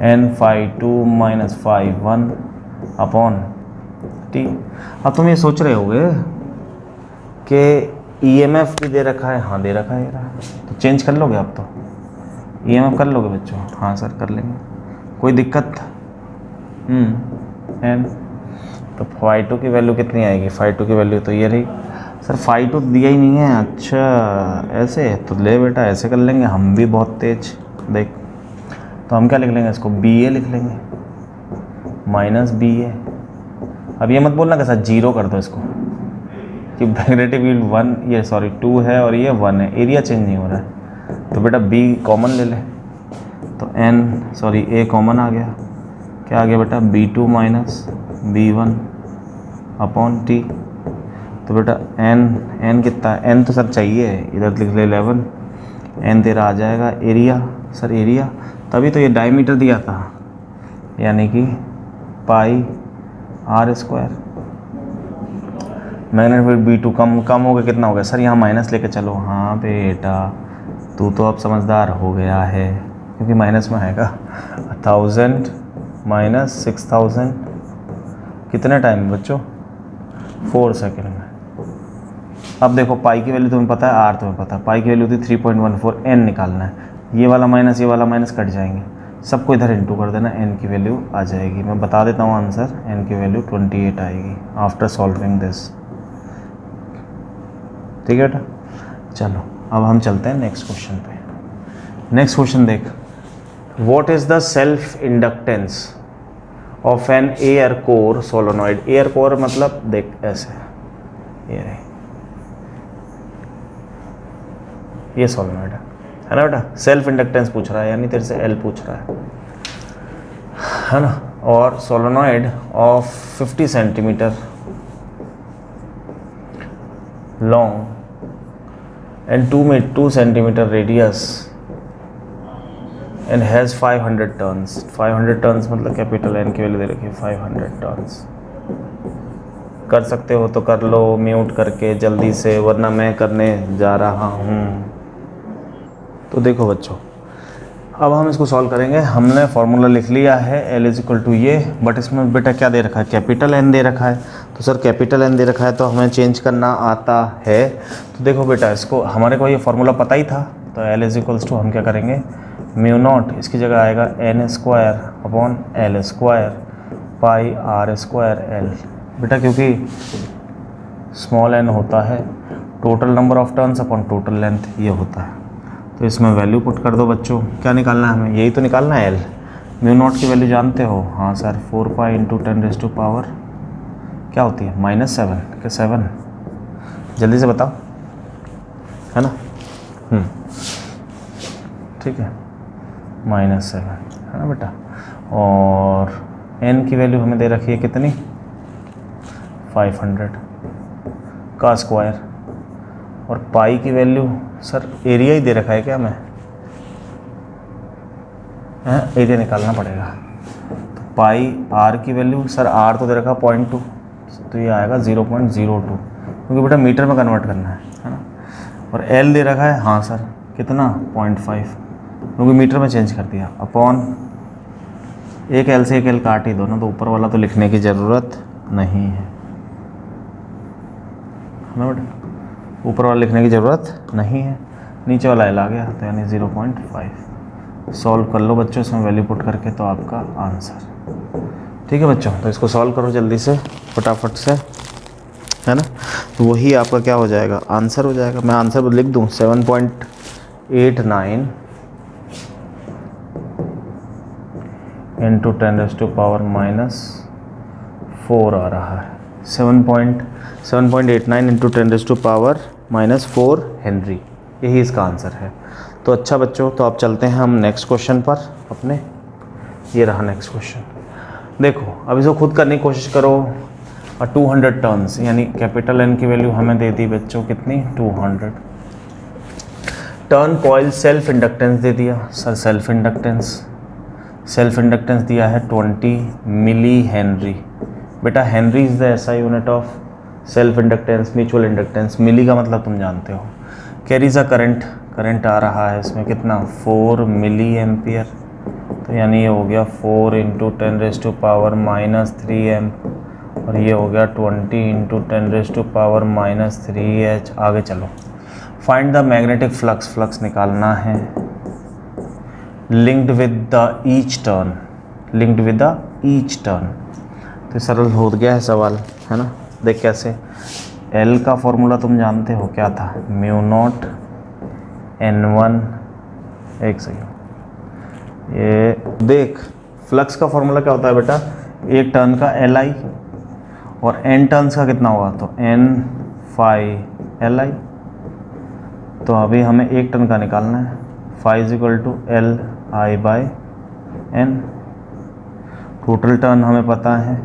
∅2 - ∅1 अपॉन T। अब तुम ये सोच रहे होगे कि EMF भी दे रखा है, हाँ दे रखा है, तो चेंज कर लोगे आप, तो EMF कर लोगे बच्चों, हाँ सर कर लेंगे, कोई दिक्कत N, तो ∅2 की वैल्यू कितनी आएगी, ∅2 की वैल्यू तो ये रही सर फाई तो दिया ही नहीं है। अच्छा ऐसे तो ले बेटा, ऐसे कर लेंगे, हम भी बहुत तेज। देख तो हम क्या लिख लेंगे इसको, बी ए लिख लेंगे, माइनस बी ए। अब ये मत बोलना के साथ जीरो कर दो इसको, कि मैग्नेटिक फील्ड 1 ये सॉरी 2 है और ये 1 है, एरिया चेंज नहीं हो रहा है। तो बेटा बी कॉमन ले ले, तो एन सॉरी ए कॉमन आ गया, क्या आ गया बेटा B2 minus B1 upon T. तो बेटा एन कितना है, एन तो सर चाहिए, इधर लिख ले 11, एन तेरा आ जाएगा एरिया, सर एरिया तभी तो ये डायमीटर दिया था, यानी कि pi are square. Magnetic field B2 कम हो गया, कितना हो गया सर, यहाँ माइनस लेके चलो। हाँ बेटा तू तो अब समझदार हो गया है, क्योंकि माइनस में आएगा 1000 माइनस 6000 कितने टाइम में बच्चों, 4 सेकेंड में। अब देखो पाई की वैल्यू तुम्हें पता है, आर तुम्हें पता है, पाई की वैल्यू थी 3.14, एन निकालना है, ये वाला माइनस कट जाएंगे, सबको इधर इंटू कर देना, एन की वैल्यू आ जाएगी। मैं बता देता हूँ आंसर, एन की वैल्यू 28 आएगी आफ्टर सॉल्विंग दिस। ठीक है बेटा, चलो अब हम चलते हैं नेक्स्ट क्वेश्चन पे। नेक्स्ट क्वेश्चन देख, what is the self inductance of an air core solenoid. Air core मतलब देख ऐसे, ये रही, ये सोलोनॉइड है ना बेटा। सेल्फ इंडक्टेंस पूछ रहा है, यानी तेरे से एल पूछ रहा है ना। और solenoid of 50 centimetre long and 2 centimetre radius and has 500 turns. 500 turns मतलब कैपिटल एन की वैल्यू दे रखी है 500 टर्न्स। कर सकते हो तो कर लो म्यूट करके जल्दी से, वरना मैं करने जा रहा हूँ। तो देखो बच्चों, अब हम इसको सॉल्व करेंगे। हमने फार्मूला लिख लिया है L इज इक्वल टू ये, बट इसमें बेटा क्या दे रखा है, कैपिटल N दे रखा है। तो सर कैपिटल N दे रखा है तो हमें चेंज करना आता है। तो देखो बेटा, इसको हमारे को ये फार्मूला पता ही था, तो L इज इक्वल्स टू हम क्या करेंगे, म्यू नॉट, इसकी जगह आएगा N square upon L square pi R square L। बेटा क्योंकि स्मॉल n होता है total number of turns upon total length, ये होता है। तो इसमें वैल्यू पुट कर दो बच्चों, क्या निकालना है हमें, यही तो निकालना है L। म्यू नॉट की वैल्यू जानते हो, हाँ सर 4 पाई इंटू 10 पावर क्या होती है -7 क्या 7, जल्दी से बताओ, है ना। ठीक है -7 है ना बेटा। और n की वैल्यू हमें दे रखी है कितनी, 500 का स्क्वायर, और पाई की वैल्यू सर एरिया ही दे रखा है क्या हमें, एरिया निकालना पड़ेगा। तो पाई आर की वैल्यू सर, आर तो दे रखा 0.2, तो ये आएगा 0.02, क्योंकि बेटा मीटर में कन्वर्ट करना है ना। और एल दे रखा है, हाँ सर कितना 0.5, क्योंकि मीटर में चेंज कर दिया, अपॉन एक एल से एक एल काट ही दो ना, तो ऊपर वाला तो लिखने की ज़रूरत नहीं है ना बेटा, ऊपर वाला लिखने की ज़रूरत नहीं है, नीचे वाला एल आ गया, तो यानी 0.5। सॉल्व कर लो बच्चों इसमें वैल्यू पुट करके, तो आपका आंसर। ठीक है बच्चों, तो इसको सॉल्व करो जल्दी से फटाफट से, है ना। तो वही आपका क्या हो जाएगा, आंसर हो जाएगा। मैं आंसर लिख दूँ 7.89 इंटू 10⁻⁻4 आ रहा है, 7.89 इंटू 10⁻⁻4 हेनरी, यही इसका आंसर है। तो अच्छा बच्चों, तो अब चलते हैं हम नेक्स्ट क्वेश्चन पर अपने। ये रहा नेक्स्ट क्वेश्चन, देखो अब इसको खुद करने की कोशिश करो। 200 टर्न्स, यानी कैपिटल एन की वैल्यू हमें दे दी बच्चों कितनी, 200 टर्न कॉइल। सेल्फ इंडक्टेंस दे दिया सर, सेल्फ इंडक्टेंस दिया है 20 मिली हेनरी। बेटा henry is the SI unit of self inductance, mutual inductance. Milli का मतलब तुम जानते हो। कैरीज अ करंट आ रहा है इसमें कितना, 4 मिली एम्पियर, तो यानी ये हो गया 4 इंटू 10⁻⁻3 एम्प, और ये हो गया 20 इंटू 10⁻⁻3H। आगे चलो, फाइंड द मैग्नेटिक फ्लक्स निकालना है linked with the each turn. तो सरल हो गया है सवाल, है ना। देख कैसे, एल का फॉर्मूला तुम जानते हो क्या था, म्यू नॉट N1, एक सेकेंड, ये देख फ्लक्स का फॉर्मूला क्या होता है बेटा, एक टर्न का Li और n टर्न्स का कितना हुआ तो N phi Li। तो अभी हमें एक टर्न का निकालना है, phi is equal to Li/n। Total turn हमें पता है,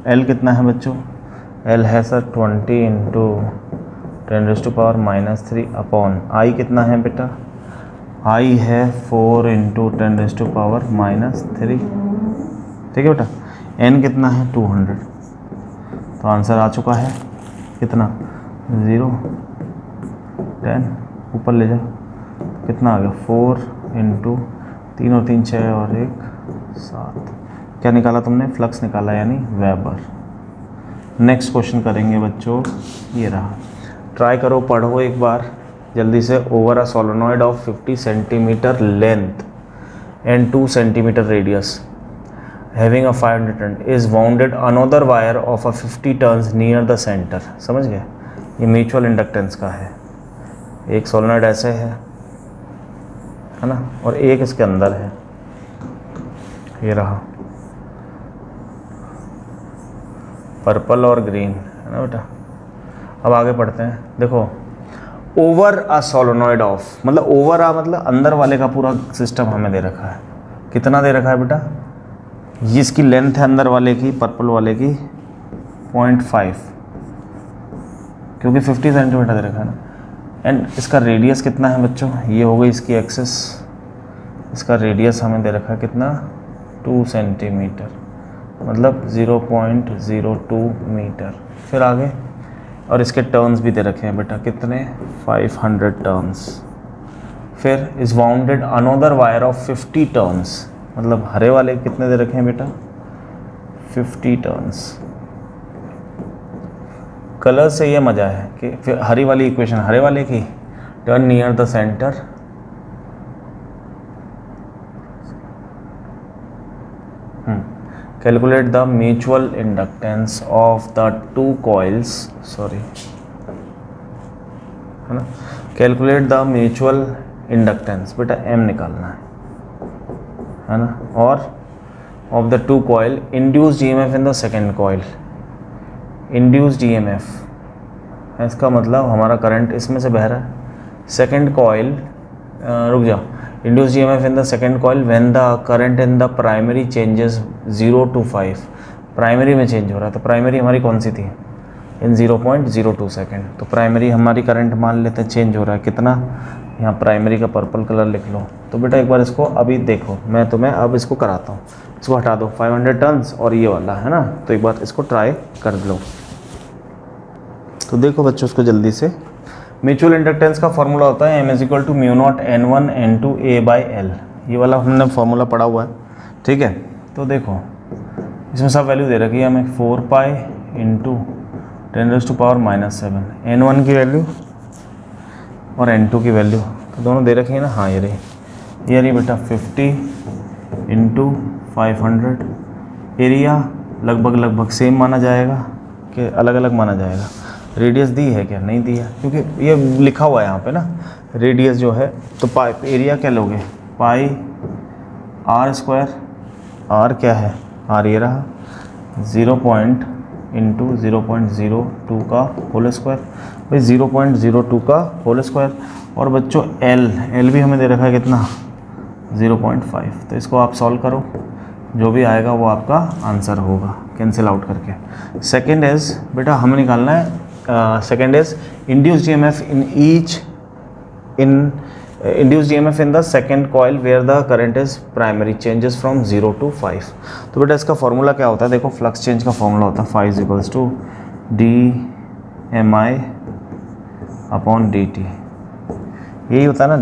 L कितना है बच्चों, L है सर 20 इंटू 10⁻³ अपॉन I कितना है बेटा, I है 4 इंटू 10⁻⁻3। ठीक है बेटा, N कितना है 200। तो आंसर आ चुका है कितना, 0 10, ऊपर ले जाओ, कितना आ गया 4 इंटू 3 और 3 6 और 1 7। क्या निकाला तुमने, फ्लक्स निकाला यानी वेबर। नेक्स्ट क्वेश्चन करेंगे बच्चों, ये रहा, ट्राई करो, पढ़ो एक बार जल्दी से। Over a solenoid of 50 centimetre length and 2 centimetre radius having a 500 turn is bounded another wire of a 50 turns near the centre. समझ गए, ये म्यूचुअल इंडक्टेंस का है। एक सोलेनॉइड ऐसे है ना, और एक इसके अंदर है, ये रहा पर्पल और ग्रीन, है ना बेटा। अब आगे पढ़ते हैं, देखो ओवर अ सोलेनॉइड ऑफ, मतलब ओवर आ मतलब अंदर वाले का पूरा सिस्टम हमें दे रखा है। कितना दे रखा है बेटा, जिसकी लेंथ है अंदर वाले की, पर्पल वाले की 0.5, क्योंकि 50 सेंटीमीटर दे रखा है ना। एंड इसका रेडियस कितना है बच्चों, ये हो गई इसकी एक्सेस, इसका रेडियस हमें दे रखा है कितना 2 सेंटीमीटर, मतलब 0.02 मीटर। फिर आगे, और इसके टर्न्स भी दे रखे हैं बेटा, कितने 500 टर्न्स। फिर is bounded another wire of 50 turns, मतलब हरे वाले कितने दे रखे हैं बेटा 50 टर्न्स। कलर से ये मज़ा है कि फिर हरी वाली इक्वेशन, हरे वाले की turn near the centre, calculate the mutual inductance of the 2 coils, sorry है ना, कैलकुलेट द म्यूचुअल इंडक्टेंस, बेटा M निकालना है ना, और of the 2 coil induced EMF in the second coil. Induced EMF, इसका मतलब हमारा करंट इसमें से बह रहा है, सेकेंड कॉइल, रुक जाओ, induced EMF in the second coil when the current in the primary changes 0 to 5, primary में चेंज हो रहा है। तो प्राइमरी हमारी कौन सी थी, इन 0.02 सेकेंड। तो प्राइमरी हमारी करंट मान लेते हैं चेंज हो रहा है कितना, यहाँ प्राइमरी का पर्पल कलर लिख लो। तो बेटा एक बार इसको अभी देखो, मैं तुम्हें अब इसको कराता हूँ, इसको हटा दो 500 टर्न्स और ये वाला है ना, तो एक बार इसको ट्राई कर लो। तो देखो बच्चों उसको जल्दी से, म्यूचुअल इंडक्टेंस का फॉर्मूला होता है M = μ0 N1 N2 A/L। ये वाला हमने फॉर्मूला पढ़ा हुआ है, ठीक है। तो देखो इसमें सब वैल्यू दे रखी है हमें, 4 पाई इंटू 10⁻⁻7 N1 की वैल्यू और N2 की वैल्यू, तो दोनों दे रखी है ना। हाँ ये रही बेटा 50 इंटू 500। एरिया लगभग सेम माना जाएगा कि अलग अलग माना जाएगा। रेडियस दी है क्या, नहीं दी है, क्योंकि ये लिखा हुआ है यहाँ पे ना रेडियस जो है। तो पाई एरिया क्या लोगे, पाई r², r क्या है, r ये रहा 0 इंटू 0.02 का होल स्क्वायर, भाई 0.02 का होल स्क्वायर। और बच्चों L भी हमें दे रखा है कितना 0.5। तो इसको आप सॉल्व करो, जो भी आएगा वो आपका आंसर होगा कैंसिल आउट करके। सेकेंड इज बेटा हमें निकालना है, second is induced EMF in the second coil where the current is primary changes from 0 to 5। तो बेटा इसका फॉर्मूला क्या होता है, देखो फ्लक्स चेंज का फॉर्मूला होता है phi = dmi/dt, यही होता है ना,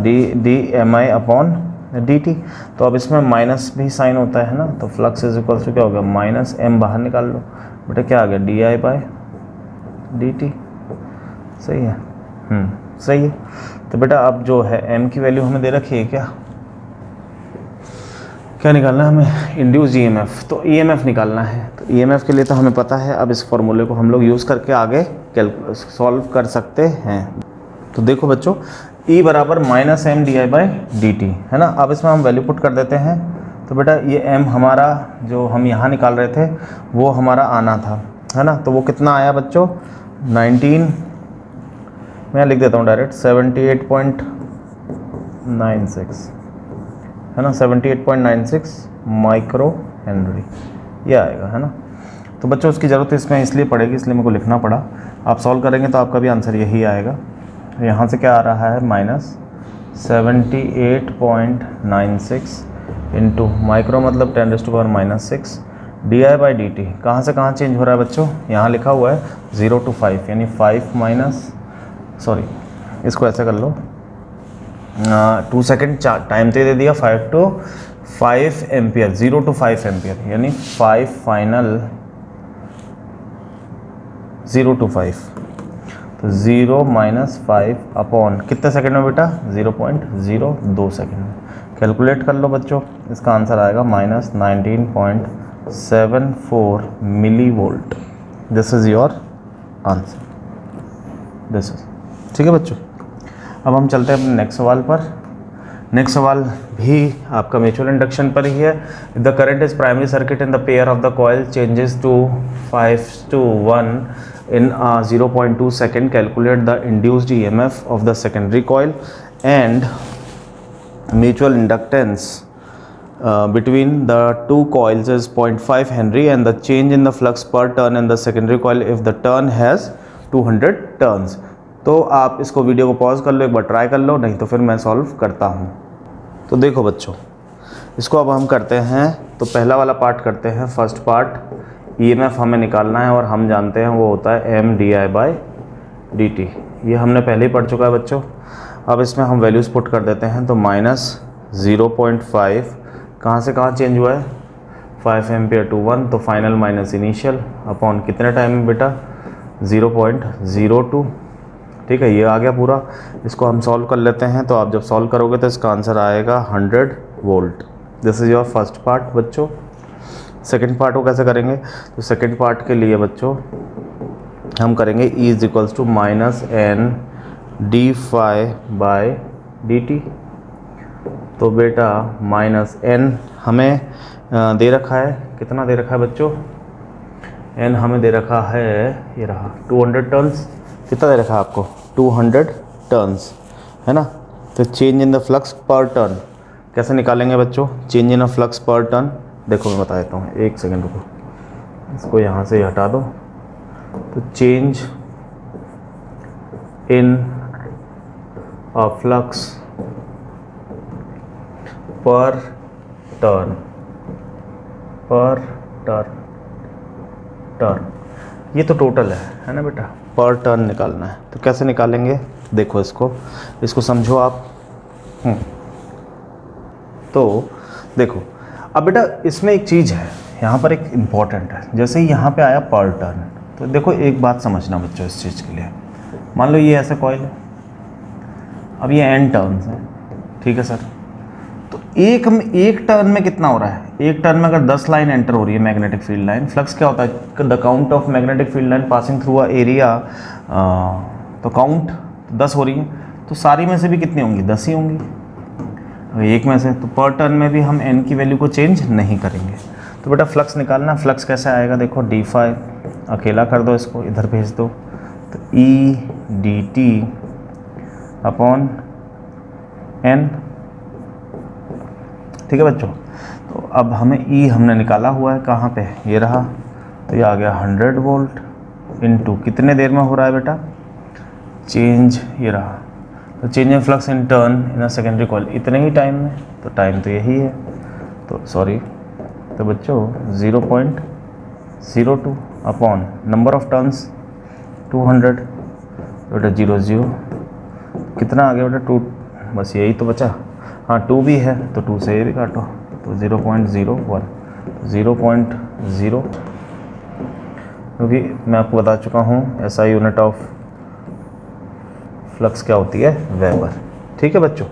dmi/dt। तो अब इसमें माइनस भी साइन होता है ना, तो फ्लक्स = क्या हो गया -m, बाहर निकाल लो बेटा, क्या आ गया di/dt। सही है, सही है। तो बेटा अब जो है m की वैल्यू हमें दे रखी है, क्या निकालना है हमें, इंड्यूस ईएमएफ। तो ईएमएफ निकालना है, तो ईएमएफ के लिए तो हमें पता है। अब इस फॉर्मूले को हम लोग यूज़ करके आगे सॉल्व कर सकते हैं। तो देखो बच्चों, E बराबर minus M D I by D T है ना। अब इसमें हम वैल्यू पुट कर देते हैं। तो बेटा ये m हमारा जो हम यहाँ निकाल रहे थे वो हमारा आना था, है ना। तो वो कितना आया बच्चों, 19, मैं लिख देता हूँ डायरेक्ट, 78.96 है ना, 78.96 माइक्रो हेनरी ये आएगा, है ना। तो बच्चों उसकी ज़रूरत इसमें इसलिए पड़ेगी, इसलिए मेरे को लिखना पड़ा। आप सॉल्व करेंगे तो आपका भी आंसर यही आएगा। यहाँ से क्या आ रहा है, माइनस 78.96 इंटू माइक्रो मतलब 10⁻⁻⁶ D I by D T. कहाँ से कहाँ चेंज हो रहा है बच्चों, यहाँ लिखा हुआ है 0 to 5, यानी 5 माइनस, सॉरी इसको ऐसे कर लो, 2 सेकेंड टाइम तो दे दिया, 5 to 5 एम्पियर, 0 to 5 एम्पियर, यानी 5 फाइनल 0 to 5। तो 0 माइनस 5 अपॉन कितने सेकंड में बेटा, 0.02 सेकंड में। कैलकुलेट कर लो बच्चों, इसका आंसर आएगा minus 19.74 milli volt. This is your answer, this is, ठीक है बच्चों। अब हम चलते हैं अपने नेक्स्ट सवाल पर। नेक्स्ट सवाल भी आपका म्यूचुअल इंडक्शन पर ही है। The current is primary circuit in the pair of the coil changes to 5 to 1 in 0.2 second. Calculate the induced EMF of the secondary coil and mutual inductance between the two coils is 0.5 Henry and the change in the flux per turn in the secondary coil if the turn has 200 turns. तो आप इसको video को pause कर लो, एक बार try कर लो, नहीं तो फिर मैं सॉल्व करता हूँ। तो देखो बच्चों, इसको अब हम करते हैं। तो पहला वाला पार्ट करते हैं, फर्स्ट पार्ट। ईएमएफ हमें निकालना है और हम जानते हैं वो होता है M D I by D T. ये हमने पहले ही पढ़ चुका है बच्चों। अब इसमें हम वैल्यूज़ पुट कर देते हैं। तो माइनस 0.5 कहाँ से कहाँ चेंज हुआ है, 5 एम्पियर टू 1, तो फाइनल माइनस इनिशियल अपॉन कितने टाइम में बेटा, 0.02। ठीक है, ये आ गया पूरा। इसको हम सॉल्व कर लेते हैं। तो आप जब सॉल्व करोगे तो इसका आंसर आएगा 100 volt. This is your first part बच्चों। सेकेंड पार्ट को कैसे करेंगे, तो सेकेंड पार्ट के लिए बच्चों हम करेंगे E is equals to minus N D phi by D T. तो बेटा माइनस एन हमें दे रखा है, कितना दे रखा है बच्चों, एन हमें दे रखा है, ये रहा 200 टर्न्स। कितना दे रखा है आपको, 200 टर्न्स, है ना। तो चेंज इन द फ्लक्स पर टर्न कैसे निकालेंगे बच्चों, चेंज इन द फ्लक्स पर टर्न। देखो मैं बता देता हूँ, एक सेकेंड रुको, इसको यहाँ से हटा दो। तो चेंज इन अ फ्लक्स पर टर्न, पर टर्न, ये तो टोटल है ना बेटा, पर टर्न निकालना है। तो कैसे निकालेंगे, देखो इसको समझो आप। तो देखो अब बेटा इसमें एक चीज़ है, यहाँ पर एक इम्पॉर्टेंट है। जैसे ही यहाँ पे आया पर टर्न, तो देखो एक बात समझना बच्चों इस चीज़ के लिए। मान लो ये ऐसा कॉइल है, अब ये n टर्न्स है, ठीक है सर। तो एक टर्न में कितना हो रहा है, एक टर्न में अगर 10 लाइन एंटर हो रही है मैग्नेटिक फील्ड लाइन, फ्लक्स क्या होता है, the count of magnetic field line passing through a area, तो काउंट 10 हो रही है, तो सारी में से भी कितनी होंगी, 10 ही होंगी एक में से। तो पर टर्न में भी हम n की वैल्यू को चेंज नहीं करेंगे। तो बेटा फ्लक्स निकालना, फ्लक्स कैसे आएगा, देखो डी फाई अकेला कर दो, इसको इधर भेज दो, तो E D T upon N, ठीक है बच्चों। तो अब हमें ई हमने निकाला हुआ है कहाँ पे, ये रहा, तो ये आ गया 100 वोल्ट इनटू कितने देर में हो रहा है बेटा, चेंज, ये रहा, तो change in flux in turn in a secondary coil, इतने ही टाइम में, तो टाइम तो यही है, तो सॉरी, तो बच्चों 0.02 अपॉन नंबर ऑफ टर्न्स 200, बेटा 0 कितना आ गया बेटा 2, बस यही तो बचा, हाँ 2 भी है तो 2 से ये भी काटो, तो 0.01, 0.0, क्योंकि मैं आपको बता चुका हूँ ऐसा यूनिट ऑफ फ्लक्स क्या होती है, वेबर। ठीक है बच्चों,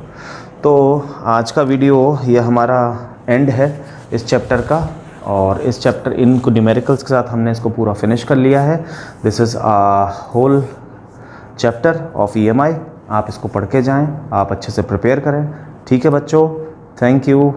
तो आज का वीडियो ये हमारा एंड है इस चैप्टर का, और इस चैप्टर इनको न्यूमेरिकल्स के साथ हमने इसको पूरा फिनिश कर लिया है। This is whole chapter of EMI। आप इसको पढ़ के जाएं, आप अच्छे से प्रिपेयर करें। ठीक है बच्चों, थैंक यू।